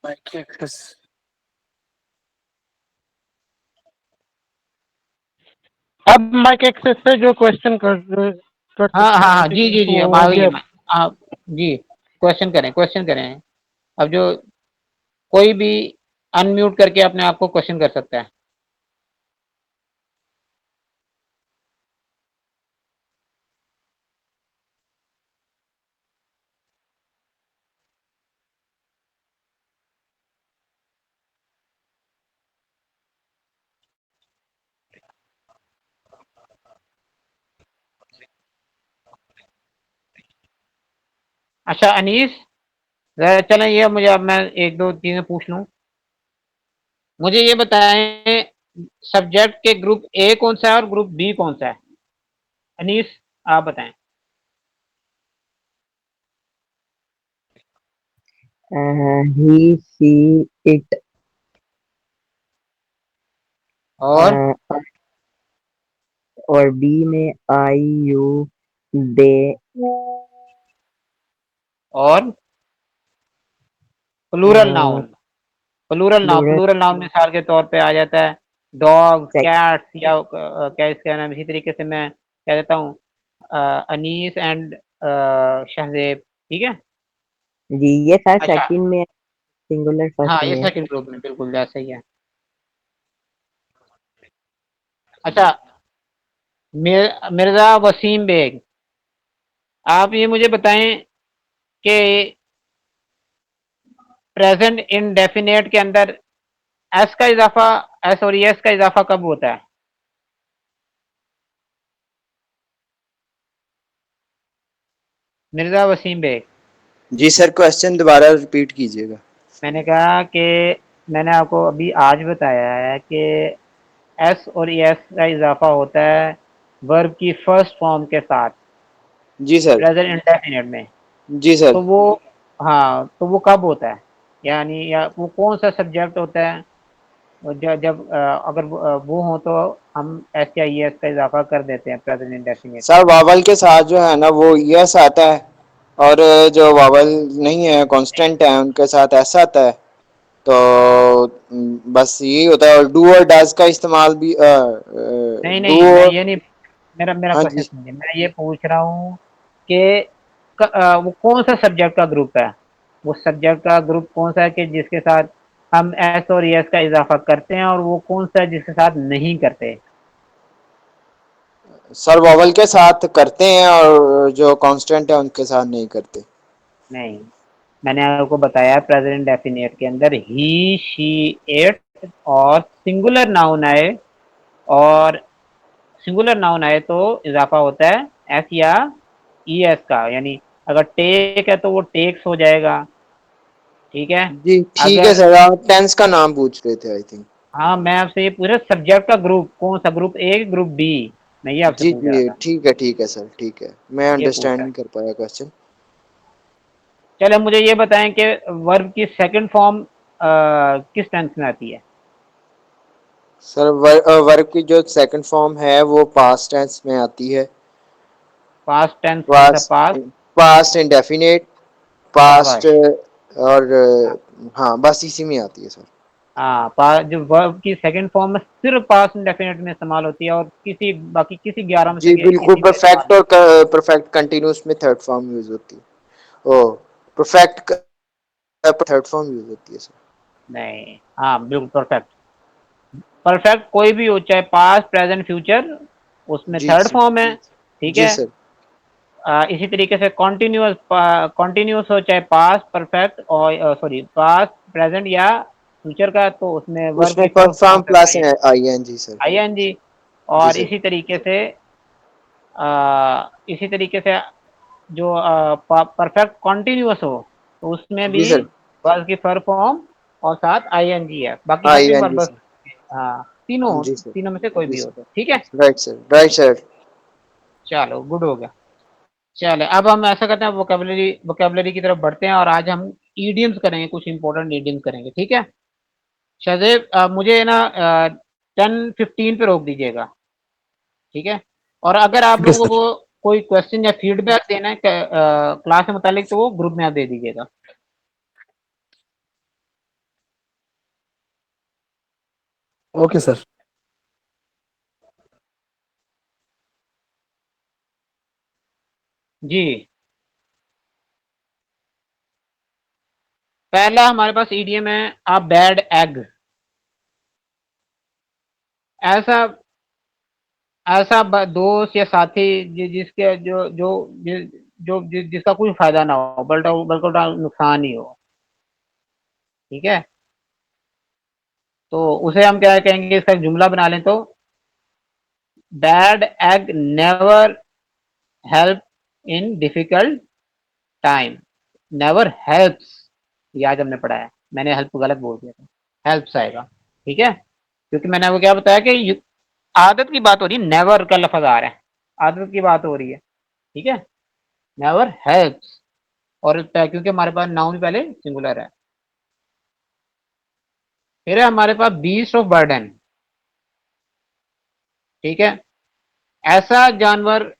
माइक की एक्सेस। अब माइक एक्सेस से जो क्वेश्चन कर हाँ सकते हाँ हैं, हाँ, ठीक जी है, जी जी, वो अब आ हो गई गया। है। आप जी क्वेश्चन करें, क्वेश्चन करें। अब जो कोई भी अनम्यूट करके अपने आप को क्वेश्चन कर सकता है। अच्छा अनीस, जरा चलें, ये मुझे अब मैं एक दो चीजें पूछ लूं। मुझे ये बताएं, सब्जेक्ट के ग्रुप ए कौन सा है और ग्रुप बी कौन सा है? अनीस, आप बताएं। He, she, it. और और बी में आई यू दे और plural noun, plural noun, plural plural noun मिसाल के तौर पे आ जाता है डॉग, कैट्स, या क्या इसका नाम, इसी तरीके से मैं कह देता हूँ अनीस एंड शहजेब, ठीक है। जी, ये सर अच्छा, सेकंड में सिंगुलर हाँ फर्स्ट ये में है। सेकंड ग्रुप में बिल्कुल जैसे ही है। अच्छा, मिर्जा वसीम बेग, आप ये मुझे बताएं कि प्रेजेंट इंडेफिनेट के अंदर एस का इजाफा, एस और एस का इजाफा कब होता है? मिर्जा वसीम बेग, जी सर, क्वेश्चन दोबारा रिपीट कीजिएगा। मैंने कहा कि मैंने आपको अभी आज बताया है कि एस और एस का इजाफा होता है वर्ब की फर्स्ट फॉर्म के साथ जी सर। प्रेजेंट इंडेफिनिट में। जी सर। तो वो, हाँ तो वो कब होता है, यानी या वो कौन सा सब्जेक्ट होता है? जब अगर वो हो तो हम एस या एस का इजाफा कर देते हैं प्रेजेंट इंडेफिनिट में। सर वावल के साथ जो है ना वो यस आता है, और जो वावल नहीं है कांस्टेंट है उनके साथ ऐसा आता है। तो बस यही होता है। और डू और डज का इस्तेमाल भी नहीं डू नहीं, मैं और, ये नहीं, मेरा मेरा हाँ क्वेश्चन जी सुनिए, मैं ये पूछ रहा हूँ कि वो कौन सा सब्जेक्ट का ग्रुप है, वो सब्जेक्ट का ग्रुप कौन सा है कि जिसके साथ हम एस और एस का इजाफा करते हैं, और वो कौन सा है जिसके साथ नहीं करते? सर वावल के साथ करते हैं और जो कांस्टेंट है उनके साथ नहीं करते। नहीं, मैंने आपको बताया प्रेजेंट डेफिनेट के अंदर ही, शी, इट और सिंगुलर नाउन आए, और सिंगुलर नाउन आए तो इजाफा होता है एस या ई एस का, यानी अगर टेक है तो वो टेक्स हो जाएगा, ठीक है। जी ठीक है अगर, सर, आप टेंस का नाम पूछ रहे थे आई थिंक। हाँ मैं आपसे ये पूछ रहा, सब्जेक्ट का ग्रुप कौन सा, ग्रुप ए ग्रुप बी, मैं ये आपसे जी पूछ रहा जी था, ठीक है सर, ठीक है, मैं ये पूछ अंडरस्टैंड रहा। नहीं कर पाया क्वेश्चन। चलो मुझे ये बताएं कि वर्ब की सेकंड फॉर्म किस टेंस में आती है? सर वर्ब की जो सेकंड फॉर्म है वो पास्ट टेंस में आती है। पास्ट टेंस कौन सा? Past, past, past indefinite, past, शाबाश, और हाँ बस इसी में आती है सर। हाँ जो वर्ब की सेकंड फॉर्म में सिर्फ पास्ट इंडेफिनिट में इस्तेमाल होती है, और किसी बाकी किसी 11 में से जी बिल्कुल, किसी में इस्तेमाल परफेक्ट नहीं। और परफेक्ट कंटिन्यूस में थर्ड फॉर्म यूज होती है। ओ, परफेक्ट थर्ड फॉर्म यूज होती है सर। नहीं, हाँ बिल्कुल परफेक्ट, परफेक्ट कोई भी हो, चाहे पास्ट प्रेजेंट फ्यूचर, उसमें जी थर्ड सर। फॉर्म है, ठीक जी है। सर। इसी तरीके से कॉन्टिन्यूस, कॉन्टिन्यूस हो चाहे पास्ट परफेक्ट और सॉरी पास्ट प्रेजेंट या फ्यूचर का, तो उसमें वर्ब उसमें की फर्स्ट फर्स्ट फॉर्म फॉर्म से plus I I N G sir. N G. जी और सर। इसी तरीके से जो परफेक्ट कॉन्टिन्यूस हो तो उसमें जी भी सर। वर्ब की फर्स्ट फॉर्म और साथ आई एन जी है, बाकी सब आई भी एन जी वर्ब, सर। हाँ तीनों जी सर। तीनों में से कोई जी भी हो सर। तो ठीक है। Right sir, right sir. चलो गुड हो गया। चले अब हम ऐसा करते हैं, वोकेबलरी वोकेबलरी की तरफ बढ़ते हैं, और आज हम ईडियम्स करेंगे, कुछ इंपॉर्टेंट ईडियम्स करेंगे, ठीक है। शाहजेब मुझे ना 10:15 पे रोक दीजिएगा, ठीक है। और अगर आप ठीक है लोगों सर। को कोई क्वेश्चन या फीडबैक देना है क्लास से मुतालिक, तो वो ग्रुप में आप दे दीजिएगा। Okay sir. जी, पहला हमारे पास ईडीएम है अ बैड एग। ऐसा ऐसा दोस्त या साथी जिसके जिसका कोई फायदा ना हो, बल्कि बल्कि नुकसान ही हो, ठीक है। तो उसे हम क्या कहेंगे, इसका एक जुमला बना लें तो, bad egg never help in difficult time. Never helps, ये आज हमने पढ़ा है, मैंने हेल्प गलत बोल दिया था, हेल्प्स आएगा, ठीक है। क्योंकि मैंने वो क्या बताया कि आदत की बात हो रही है, नेवर का लफज आ रहा है, आदत की बात हो रही है, ठीक है। नेवर हेल्प्स, और क्योंकि हमारे पास नाउन पहले सिंगुलर है। फिर है हमारे पास बीस्ट ऑफ बर्डन, ठीक है। ऐसा जानवर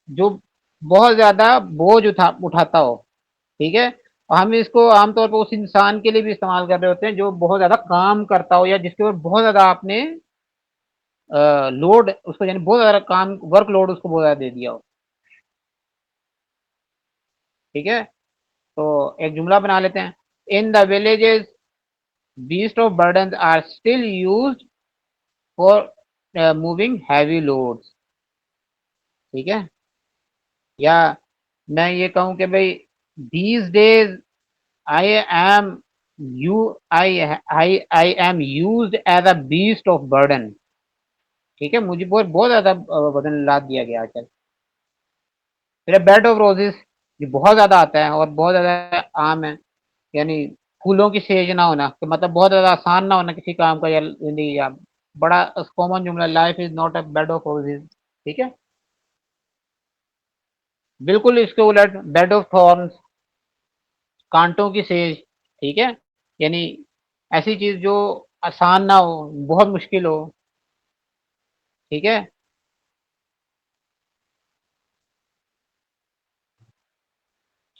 जो बहुत ज्यादा बोझ उठाता हो, ठीक है। और हम इसको आमतौर पर उस इंसान के लिए भी इस्तेमाल कर रहे होते हैं जो बहुत ज्यादा काम करता हो या जिसके ऊपर बहुत ज्यादा आपने लोड उसको, यानी बहुत ज्यादा काम, वर्क लोड उसको बहुत ज्यादा दे दिया हो, ठीक है। तो एक जुमला बना लेते हैं। In the villages beast of burden are still used for moving heavy loads, ठीक है। या मैं ये कहूं कि भाई these days I am you I am used as a beast of burden, ठीक है। मुझे बहुत बहुत ज्यादा वजन लाद दिया गया आजकल। फिर बेड ऑफ रोजेस, ये बहुत ज्यादा आता है और बहुत ज्यादा आम है, यानी फूलों की सेज ना होना, कि मतलब बहुत ज्यादा आसान ना होना किसी काम का, या जिंदगी, या बड़ा कॉमन जुमला, life is not a bed of roses, ठीक है। बिल्कुल इसके उलट बेड ऑफ थॉर्न्स, कांटों की सेज, ठीक है। यानी ऐसी चीज जो आसान ना हो, बहुत मुश्किल हो, ठीक है।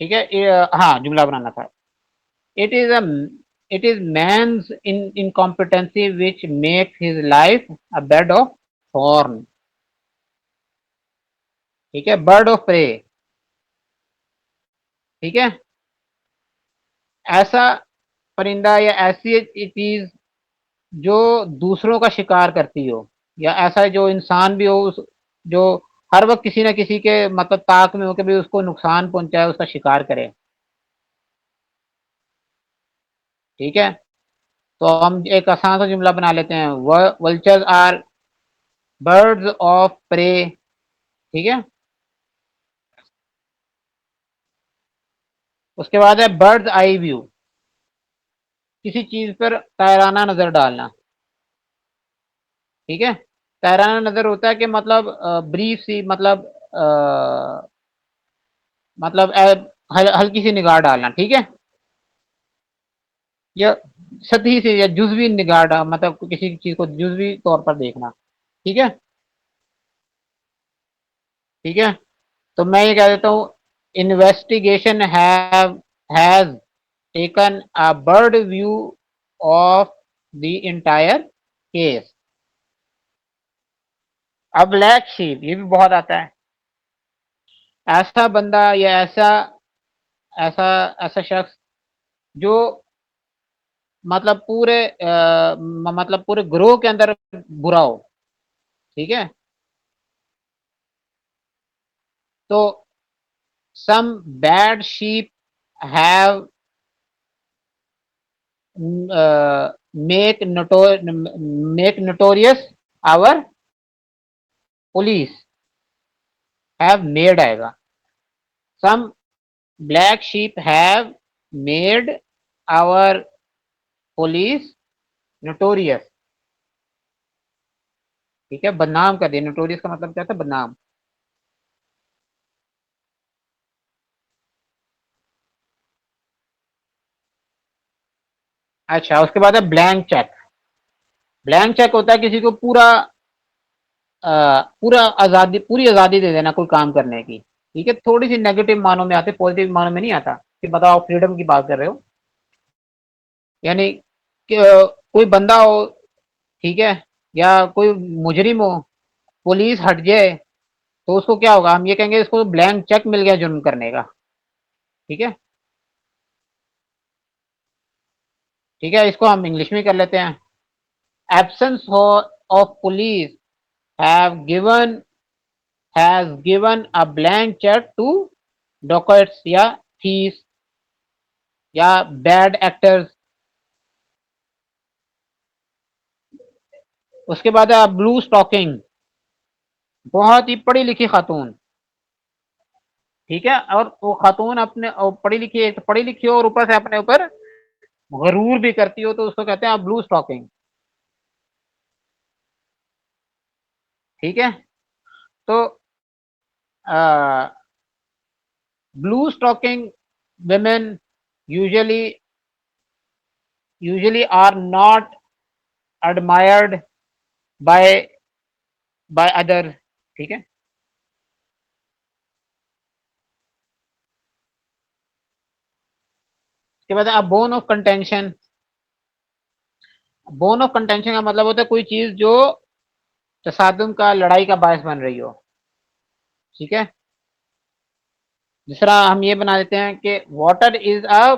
ठीक है, हाँ जुमला बनाना था। It is a it is man's in incompetency which makes his life a bed of thorn, ठीक है। बर्ड ऑफ प्रे, ठीक है। ऐसा परिंदा या ऐसी चीज जो दूसरों का शिकार करती हो, या ऐसा जो इंसान भी हो जो हर वक्त किसी ना किसी के मतलब ताक में हो कि भी उसको नुकसान पहुंचाए, उसका शिकार करे, ठीक है। तो हम एक आसान सा जुमला बना लेते हैं। Vultures are birds of prey, ठीक है। उसके बाद है बर्ड्स आई व्यू, किसी चीज पर तायराना नजर डालना, ठीक है। तायराना नजर होता है कि मतलब ब्रीफ सी, मतलब हल्की सी निगाह डालना, ठीक है। या सतही से या जुजवी निगाह मतलब किसी चीज को जुजवी तौर पर देखना, ठीक है। ठीक है, तो मैं ये कह देता हूँ, investigation has taken a bird view of the entire case. अब ब्लैक शीप, ये भी बहुत आता है। ऐसा बंदा या ऐसा ऐसा शख्स जो मतलब मतलब पूरे ग्रोह के अंदर बुरा हो, ठीक है। तो some bad sheep have make notorious our police, have made आएगा। Some black sheep have made our police notorious, ठीक है। बदनाम कर दिया, नोटोरियस का मतलब क्या था, बदनाम। अच्छा, उसके बाद है ब्लैंक चेक। ब्लैंक चेक होता है किसी को पूरी आजादी दे देना कोई काम करने की, ठीक है। थोड़ी सी नेगेटिव मानों में आते, पॉजिटिव मानों में नहीं आता, कि बताओ आप फ्रीडम की बात कर रहे हो, यानी कि कोई बंदा हो, ठीक है, या कोई मुजरिम हो, पुलिस हट जाए तो उसको क्या होगा, हम ये कहेंगे इसको ब्लैंक चेक मिल गया जुर्म करने का, ठीक है। ठीक है, इसको हम इंग्लिश में कर लेते हैं। Absence of police have given has given a blank cheque to dacoits या थीव्स या बैड एक्टर्स। उसके बाद है ब्लू स्टॉकिंग, बहुत ही पढ़ी लिखी खातून, ठीक है। और वो खातून अपने पढ़ी लिखी हो और ऊपर से अपने ऊपर गरूर भी करती हो, तो उसको कहते हैं ब्लू स्टॉकिंग, ठीक है। तो blue stocking women usually are not admired by others, ठीक है। उसके बाद अब bone of contention. Bone of contention का मतलब होता है कोई चीज जो तसादुम का, लड़ाई का बायस बन रही हो। ठीक है। दूसरा हम ये बना देते हैं कि water is a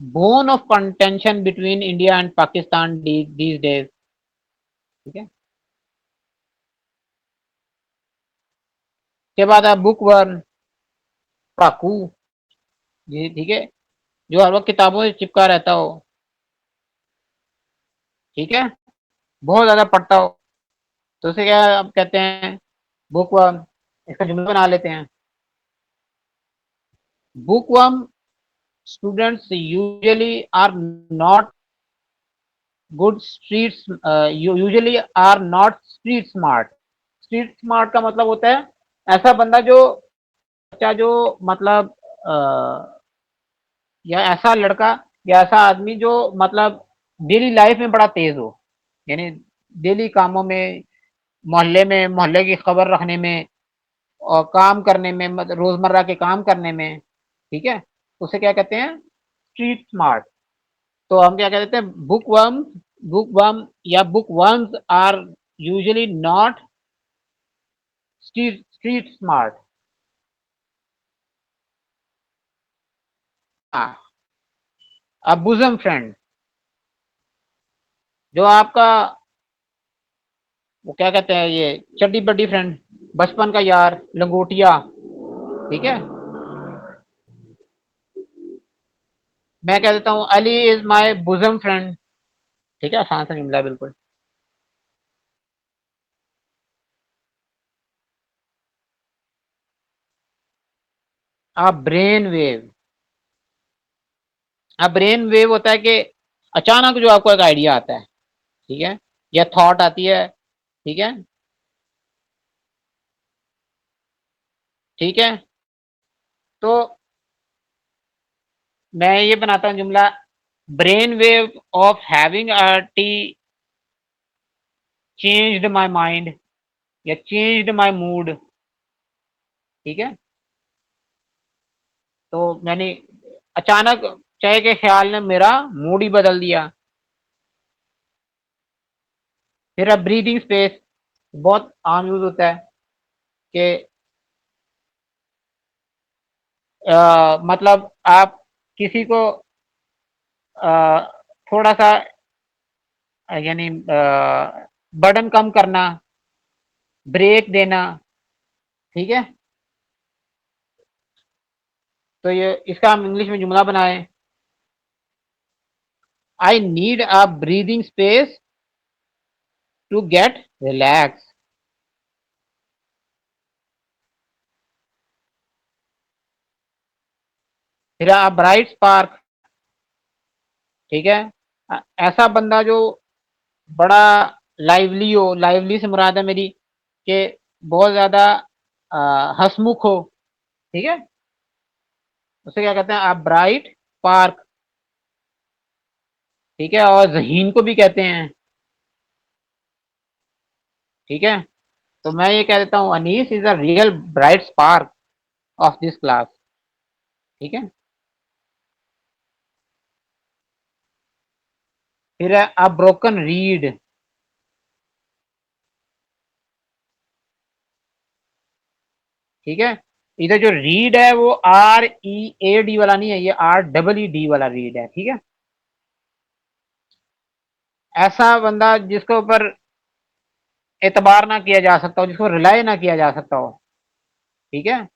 bone of contention between India and Pakistan these days. ठीक है। के बाद बुक वर्म, पढ़ाकू, जी ठीक है, जो हर वक्त किताबों से चिपका रहता हो। ठीक है, बहुत ज्यादा पढ़ता हो, तो उसे क्या अब कहते हैं, बुक वर्म। इसका जुमला बना लेते हैं। Book worm students usually are not good streets, usually are not street smart। Street smart का मतलब होता है ऐसा बंदा जो, बच्चा जो, मतलब या ऐसा लड़का या ऐसा आदमी जो मतलब डेली लाइफ में बड़ा तेज हो, यानी डेली कामों में, मोहल्ले में मोहल्ले की खबर रखने में और काम करने में, मतलब रोजमर्रा के काम करने में। ठीक है, उसे क्या कहते हैं, स्ट्रीट स्मार्ट। तो हम क्या कहते हैं, बुक वर्म या book worms are usually not street smart. हाँ। अब बुजम फ्रेंड, जो आपका, वो क्या कहते हैं, ये चड्डी बड्डी फ्रेंड, बचपन का यार, लंगोटिया। ठीक है, मैं कह देता हूँ Ali is my bosom friend. ठीक है, आसान सा जुमला है बिल्कुल। अब ब्रेन वेव। अब ब्रेन वेव होता है कि अचानक जो आपको एक आइडिया आता है, ठीक है, या थॉट आती है। ठीक है। ठीक है, तो मैं ये बनाता हूँ जुमला, brain wave of having a T changed my mind या चेंज्ड माय मूड। ठीक है, तो मैंने अचानक चाय के ख्याल ने मेरा मूड ही बदल दिया। फिर अब ब्रीदिंग स्पेस, बहुत आम यूज होता है कि मतलब आप किसी को थोड़ा सा, यानी बर्डन कम करना, ब्रेक देना। ठीक है, तो ये इसका हम इंग्लिश में जुमला बनाएं, I need a breathing space to get relax. फिर अ ब्राइट स्पार्क। ठीक है, ऐसा बंदा जो बड़ा लाइवली हो, लाइवली से मुराद है मेरी कि बहुत ज्यादा हंसमुख हो। ठीक है, उसे क्या कहते हैं, आप ब्राइट पार्क। ठीक है, और जहीन को भी कहते हैं। ठीक है, तो मैं ये कह देता हूँ Anees is a real bright spark of this class. ठीक है, फिर है अ ब्रोकन रीड। ठीक है, इधर जो रीड है वो READ वाला नहीं है, ये REED वाला रीड है। ठीक है, ऐसा बंदा जिसके ऊपर एतबार ना किया जा सकता हो, जिसको रिलाई ना किया जा सकता हो। ठीक है,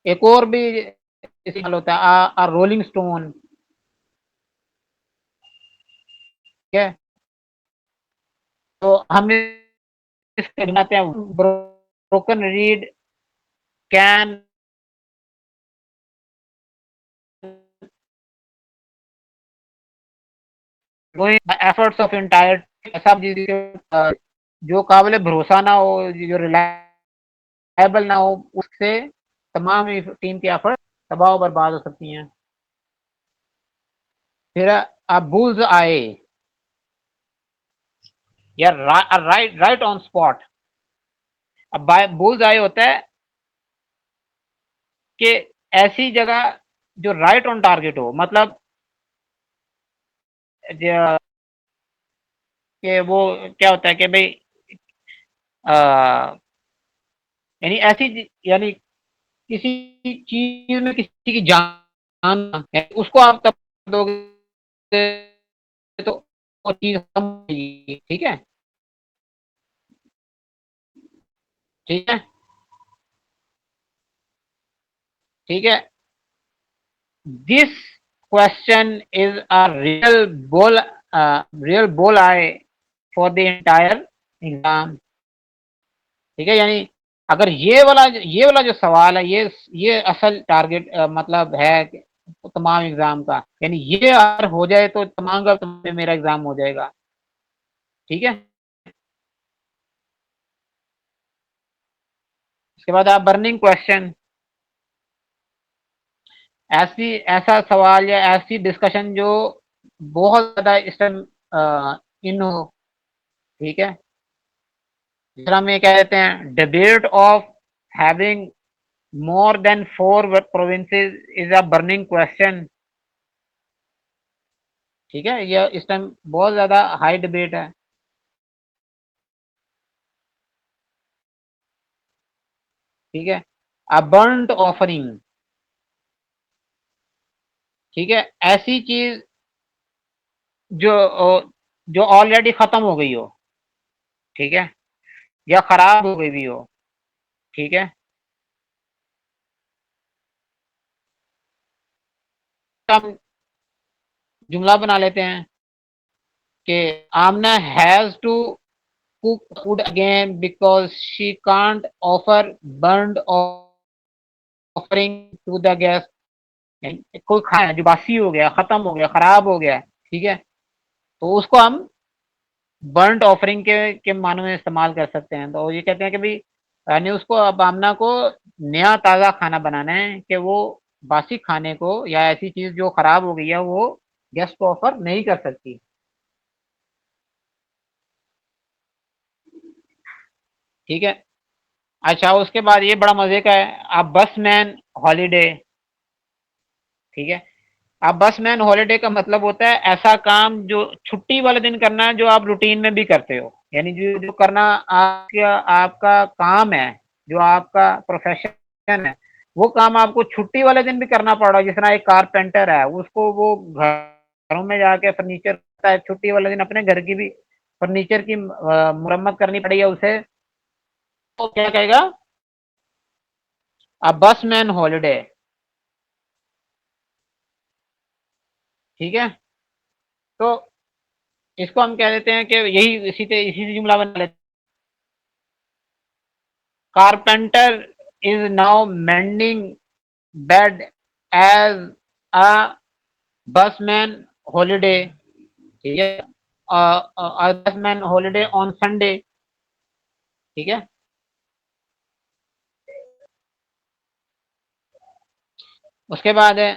एक और भी इस्तेमाल होता है रोलिंग स्टोन। ठीक है, तो हमने बनाते हैं broken read can efforts of entire, ऐसा जो काबिल भरोसा ना हो, जो रिलायबल ना हो, उससे तमाम टीम की एफर्ट तबाह बर्बाद हो सकती हैं। फिर अब बुल्स आए या राइट राइट ऑन स्पॉट। अब बुल्स आई होता है कि ऐसी जगह जो राइट ऑन टारगेट हो, मतलब कि वो क्या होता है कि भाई यानी यानी किसी चीज में किसी की जान है, उसको आप तब दोगे तो वो चीज कम होगी। ठीक है, ठीक है, ठीक है। This question is a real बोल I for the entire exam. ठीक है, यानी अगर ये वाला जो सवाल है, ये असल टारगेट मतलब है तमाम एग्जाम का, यानी ये अगर हो जाए तो तमाम का मेरा एग्जाम हो जाएगा। ठीक है, इसके बाद आप बर्निंग क्वेश्चन, ऐसा सवाल या ऐसी डिस्कशन जो बहुत ज्यादा इस टाइम इन हो। ठीक है, दूसरा में क्या कहते हैं, debate of having more than 4 provinces is a burning question. ठीक है, ये इस टाइम बहुत ज्यादा हाई डिबेट है। ठीक है, अ बर्न्ट ऑफरिंग। ठीक है, ऐसी चीज जो जो ऑलरेडी खत्म हो गई हो। ठीक है, या खराब हो गई भी हो। ठीक है, तो हम जुमला बना लेते हैं कि Amna has to cook food again because she can't offer burned offering to the guest। कोई खाना जो बासी हो गया, खत्म हो गया, खराब हो गया, ठीक है, तो उसको हम बर्न्ट ऑफरिंग के मानों में इस्तेमाल कर सकते हैं। तो ये कहते हैं कि भाई यानी उसको अब आमना को नया ताज़ा खाना बनाना है कि वो बासी खाने को या ऐसी चीज जो खराब हो गई है वो गेस्ट को ऑफर नहीं कर सकती। ठीक है, अच्छा उसके बाद ये बड़ा मजे का है, अब बसमैन हॉलीडे। ठीक है, अब बसमैन हॉलीडे का मतलब होता है ऐसा काम जो छुट्टी वाले दिन करना है, जो आप रूटीन में भी करते हो, यानी जो जो करना आपका आपका काम है, जो आपका प्रोफेशन है, वो काम आपको छुट्टी वाले दिन भी करना पड़ रहा है। जिस तरह एक कारपेंटर है, उसको वो घरों में जाके फर्नीचर करता है, छुट्टी वाले दिन अपने घर की भी फर्नीचर की मुरम्मत करनी पड़ी है उसे, तो क्या कहेगा, अ बसमैन हॉलीडे। ठीक है, तो इसको हम कह देते हैं कि यही इसी से जुमला बना लेते हैं, carpenter is now mending bed as a busman holiday. ठीक है, बसमैन हॉलीडे ऑन संडे। ठीक है, उसके बाद है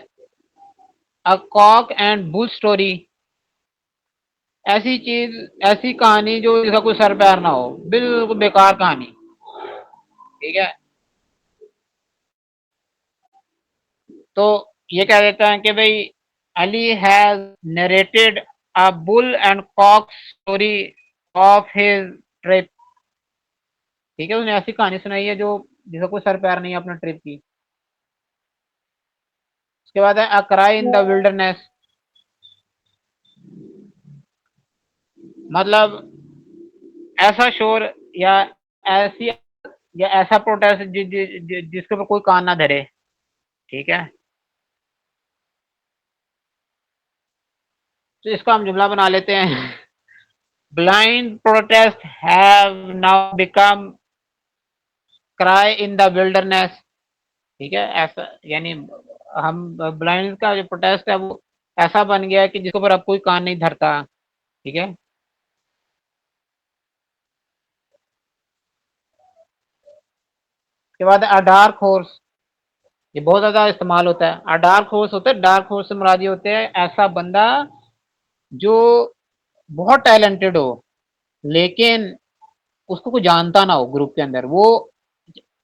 a cock and bull story. ऐसी चीज, ऐसी कहानी जो इसका कोई सर पैर ना हो, बिल्कुल बेकार कहानी। ठीक है, तो ये कह देता है कि भाई Ali has narrated a bull and cock story of his trip. ठीक है, उसने ऐसी कहानी सुनाई है जो जिसका कोई सर पैर नहीं है अपने ट्रिप की। उसके बाद है a cry in the wilderness, मतलब ऐसा शोर या ऐसी या ऐसा प्रोटेस्ट जिसके ऊपर कोई कान ना धरे। ठीक है, तो इसको हम जुमला बना लेते हैं, blind protest have now become cry in the wilderness. ठीक है, ऐसा यानी हम ब्लाइंड का जो प्रोटेस्ट है वो ऐसा बन गया है कि जिसके ऊपर अब कोई कान नहीं धरता। ठीक है, उसके बाद अ डार्क हॉर्स, ये बहुत ज्यादा इस्तेमाल होता है। अ डार्क हॉर्स होता है, डार्क हॉर्स से मुराद ये होते हैं ऐसा बंदा जो बहुत टैलेंटेड हो, लेकिन उसको कोई जानता ना हो ग्रुप के अंदर, वो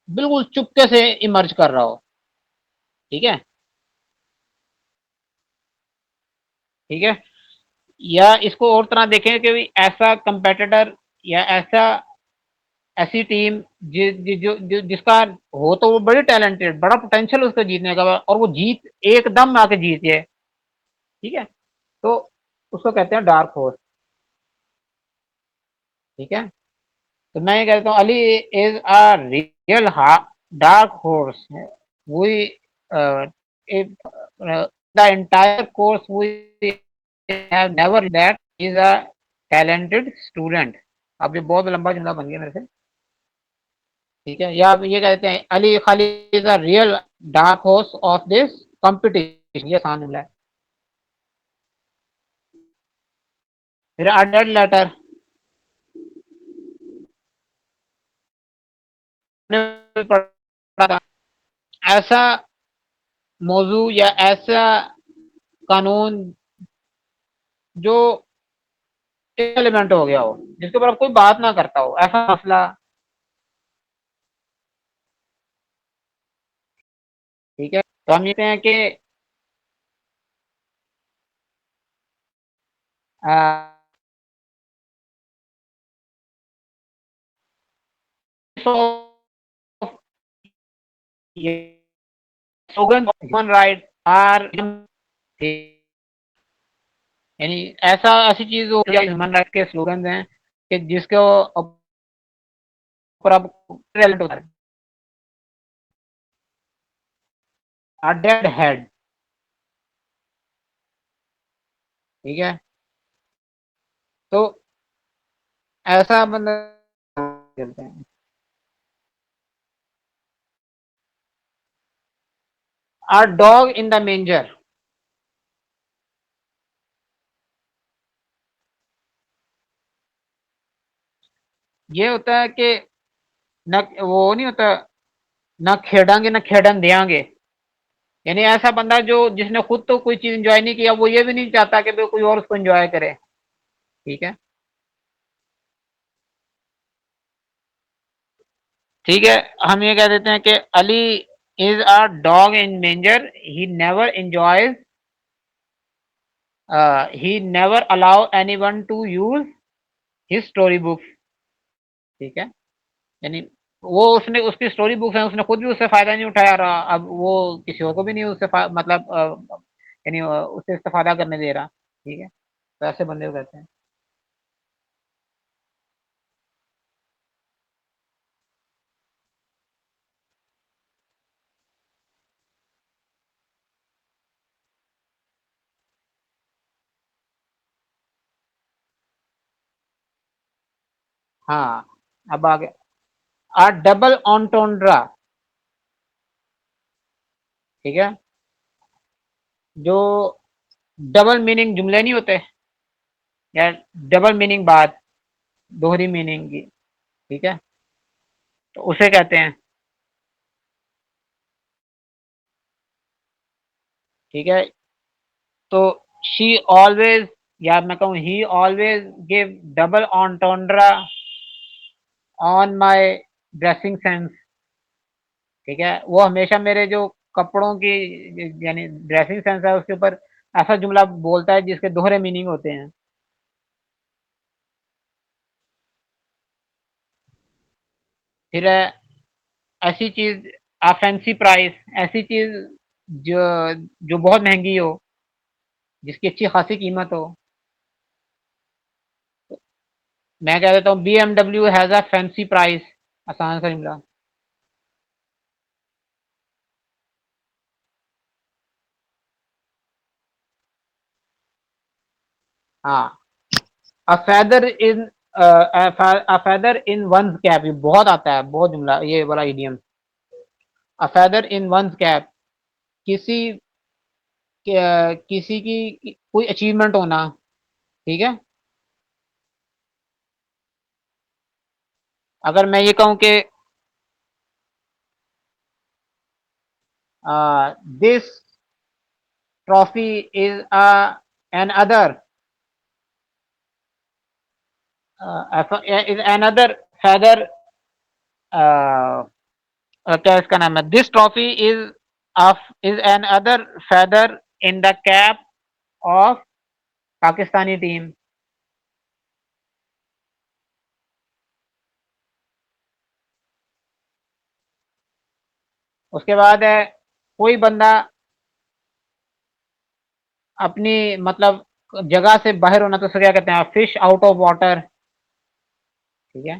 बिल्कुल चुपके से इमर्ज कर रहा हो, ठीक है, ठीक है। या इसको और तरह देखें कि भी ऐसा कंपेटिटर या ऐसी टीम जिसका हो तो वो बड़ी टैलेंटेड, बड़ा पोटेंशियल उसको जीतने का, और वो एकदम आके जीत जाए, ठीक है, तो उसको कहते हैं डार्क हॉर्स, ठीक है। तो मैं ये कहता हूँ Ali is a real dark horse, we the entire course we have never that is a talented student. अब ये बहुत लंबा जुमला बन गया मेरे से, ठीक है। या आप ये कहते हैं अली खाली is a real dark horse of this competition, ये आसान जुमला है। फिर अ डेड लेटर, ऐसा मौजू या ऐसा कानून जो एलिमेंट हो गया हो, जिसके ऊपर अब कोई बात ना करता हो, ऐसा मसला, ठीक है। तो हम ये कहते हैं कि स्लोगन ह्यूमन राइट आर, यानी ऐसी चीज हो या ह्यूमन राइट के स्लोगन हैं कि जिसके ऊपर अब रेलेंट होता है, अ डेड हेड, ठीक है। तो ऐसा मतलब चलते हैं। अ डॉग इन द मेंजर, ये होता है कि न वो नहीं होता, ना खेडांगे ना खेडन देंगे, यानी ऐसा बंदा जो जिसने खुद तो कोई चीज एंजॉय नहीं किया, वो ये भी नहीं चाहता कि भाई कोई और उसको एंजॉय करे, ठीक है, ठीक है। हम ये कह देते हैं कि Ali is a dog in manger, he never allow anyone to use his story book, ठीक है, यानी वो उसने उसकी स्टोरी बुक्स हैं, उसने खुद भी उससे फायदा नहीं उठाया रहा, अब वो किसी और को भी नहीं उससे मतलब यानी उससे इस्तेफादा करने दे रहा, ठीक है। तो ऐसे बंदे को कहते हैं। हाँ, अब आगे आ डबल ऑन्टोंड्रा, ठीक है, जो डबल मीनिंग जुमले नहीं होते, या डबल मीनिंग बात, दोहरी मीनिंग की, ठीक है, तो उसे कहते हैं, ठीक है। तो शी ऑलवेज, या मैं कहूँ he always give double entendre on my dressing sense, ठीक है, वो हमेशा मेरे जो कपड़ों की यानी ड्रेसिंग सेंस है उसके ऊपर ऐसा जुमला बोलता है जिसके दोहरे मीनिंग होते हैं। फिर ऐसी चीज, फैंसी प्राइस, ऐसी चीज जो जो बहुत महंगी हो, जिसकी अच्छी खासी कीमत हो, मैं कह देता हूँ BMW has a fancy price, आसान सा जुमला। हाँ, a feather in a feather in one's cap, ये बहुत आता है, बहुत जुमला ये वाला idiom, a feather in one's cap, किसी किसी की कोई अचीवमेंट होना, ठीक है। अगर मैं ये कहूँ कि this trophy is an other feather, क्या इसका नाम है, this trophy is an other feather in the cap of Pakistani team. उसके बाद है कोई बंदा अपनी मतलब जगह से बाहर होना तो उसे क्या कहते हैं, फिश आउट ऑफ वाटर। ठीक है,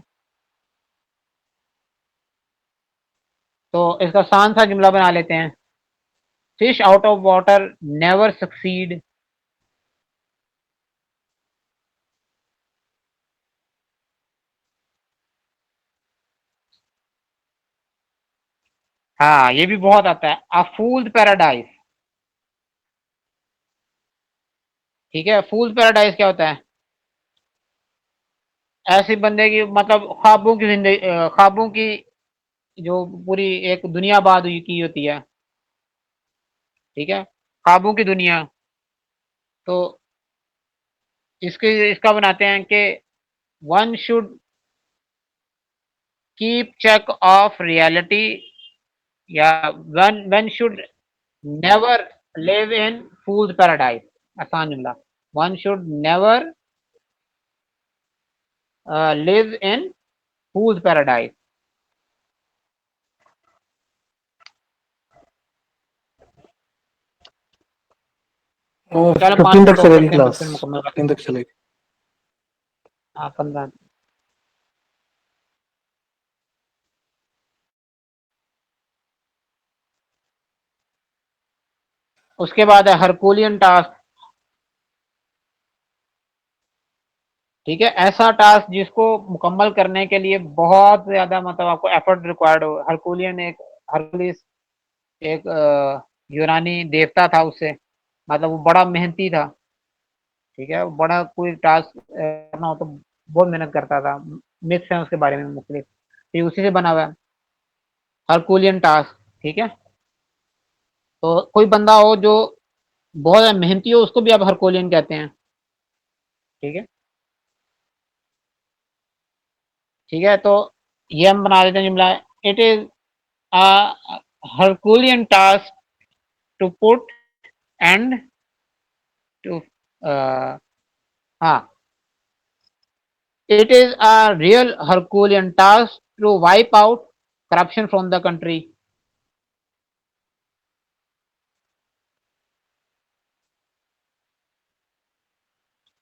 तो इसका आसान सा जुमला बना लेते हैं, fish out of water never succeed. हाँ, ये भी बहुत आता है, अ फूल्ड पैराडाइज। ठीक है, फूल्ड पैराडाइज क्या होता है, ऐसे बंदे की मतलब ख्वाबों की जिंदगी, ख्वाबों की जो पूरी एक दुनिया बाद हुई की होती है। ठीक है, ख्वाबों की दुनिया, तो इसका बनाते हैं कि one should keep check of reality, या one should never live in fool's paradise. आसान जुमला, one should never live in fool's paradise. वो चलो 15 5 तक मिनट और चलेगी करते हैं, क्लास, फिर मुकम्मल करते 15 हैं। तक चलेगी। हाँ, 15। उसके बाद है हरकुलियन टास्क। ठीक है, ऐसा टास्क जिसको मुकम्मल करने के लिए बहुत ज्यादा मतलब आपको एफर्ट रिक्वायर्ड हो। हरकुलियन हरकुलिस एक यूनानी देवता था, उससे मतलब वो बड़ा मेहनती था। ठीक है, वो बड़ा कोई टास्क करना हो तो बहुत मेहनत करता था। मिथ्स हैं उसके बारे में मुख्तलिफ, ये उसी से बना हुआ है हरकुलियन टास्क। ठीक है, तो कोई बंदा हो जो बहुत ज्यादा मेहनती हो, उसको भी आप हरकुलियन कहते हैं। ठीक है, ठीक है, तो ये हम बना देते हैं जुमला, it is a herculean task to put end to, हाँ, it is a real Herculean task to wipe out corruption from the country।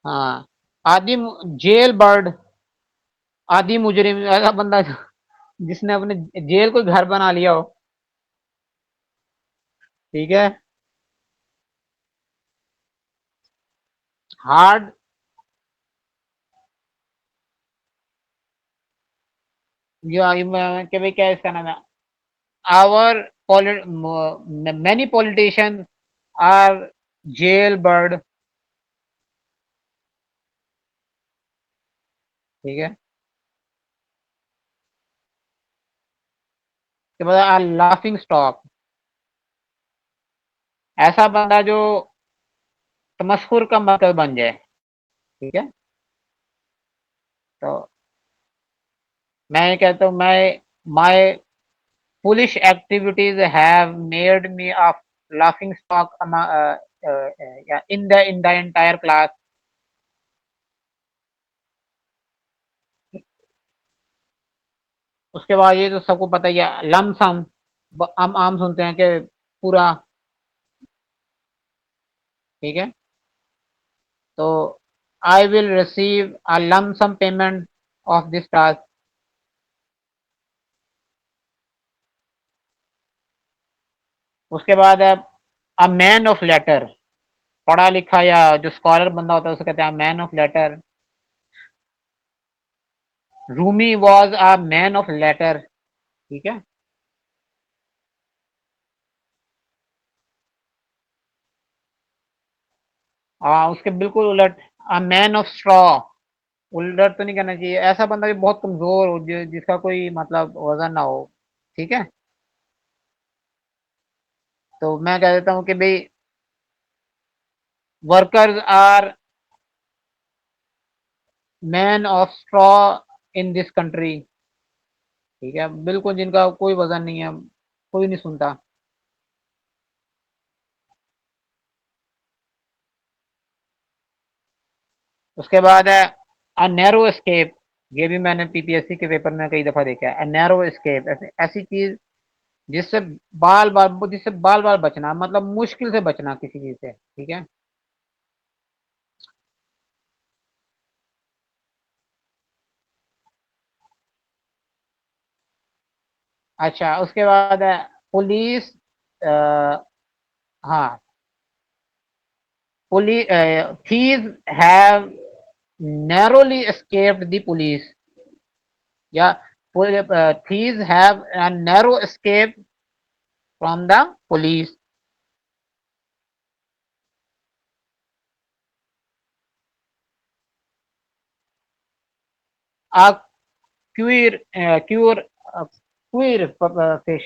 हाँ, आदि जेल बर्ड, आदि मुजरिम, ऐसा बंदा जिसने अपने जेल को घर बना लिया हो। ठीक है, हार्ड, कि भाई क्या इसका नाम है, our many politicians are jail bird. ठीक है, के बाद लाफिंग स्टॉक, ऐसा बंदा जो तमस्कुर का मतलब बन जाए। ठीक है, तो मैं ये कहता हूँ, मैं my foolish activities have made me a laughing stock yeah, in the entire class। उसके बाद ये तो सबको पता ही है, लमसम, हम आम सुनते हैं कि पूरा। ठीक है, तो I will receive a lump sum payment of this task. उसके बाद है अ मैन ऑफ लेटर, पढ़ा लिखा या जो स्कॉलर बंदा होता है उसे कहते हैं man of letter. Rumi was a man of letter. ठीक है, उसके बिल्कुल उलट, अ मैन ऑफ स्ट्रॉ, उलट तो नहीं करना चाहिए, ऐसा बंदा भी बहुत कमजोर हो, जिसका कोई मतलब वजन ना हो। ठीक है, तो मैं कह देता हूँ कि भाई workers are man of straw in this country. ठीक है, बिल्कुल जिनका कोई वजन नहीं है, कोई नहीं सुनता। उसके बाद है अ नैरो एस्केप। ये भी मैंने पीपीएससी के पेपर में कई दफा देखा है। अ नैरो एस्केप ऐसी चीज जिससे बाल बाल बचना, मतलब मुश्किल से बचना किसी चीज से, ठीक है। अच्छा, उसके बाद है पुलिस, हाँ, police thief have narrowly escaped the police, या thief have narrow escape from the police. a queer fish,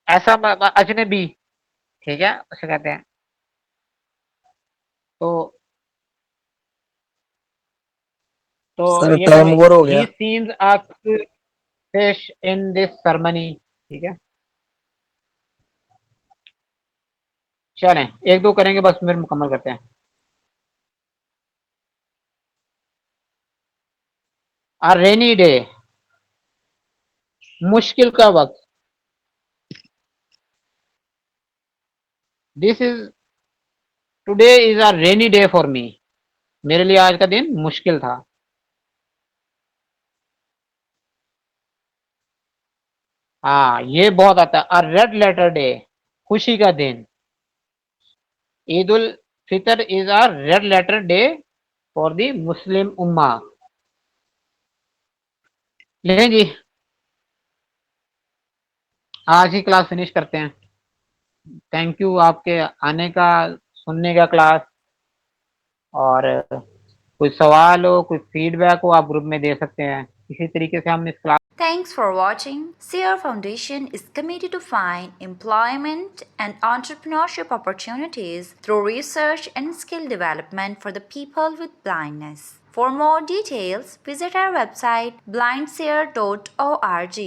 ऐसा अजनबी, ठीक है, उसे कहते हैं। तो सर ये टाइम देखो, ओवर हो गया। ही seems a fish in this ceremony, ठीक है। चलें, एक दो करेंगे बस, फिर मुकम्मल करते हैं। अ रेनी डे, मुश्किल का वक्त। This is today is a rainy day for me, मेरे लिए आज का दिन मुश्किल था। हाँ, ये बहुत आता है। अ रेड लेटर डे, खुशी का दिन। Eid ul Fitr is a red letter day for the Muslim उम्मा। लेकिन जी, आज ही क्लास फिनिश करते हैं। थैंक यू आपके आने का, सुनने का क्लास। और कोई सवाल हो, कोई फीडबैक हो, आप ग्रुप में दे सकते हैं। इसी तरीके से हम इस class Thanks for watching. Sierra Foundation is committed to find employment and entrepreneurship opportunities through research and skill development for the people with blindness. For more details, visit our website blindseer.org.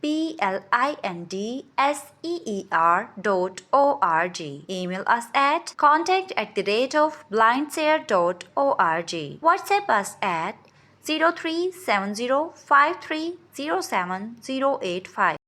blindseer.org. Email us at contact@blindseer.org. WhatsApp us at 037053078085.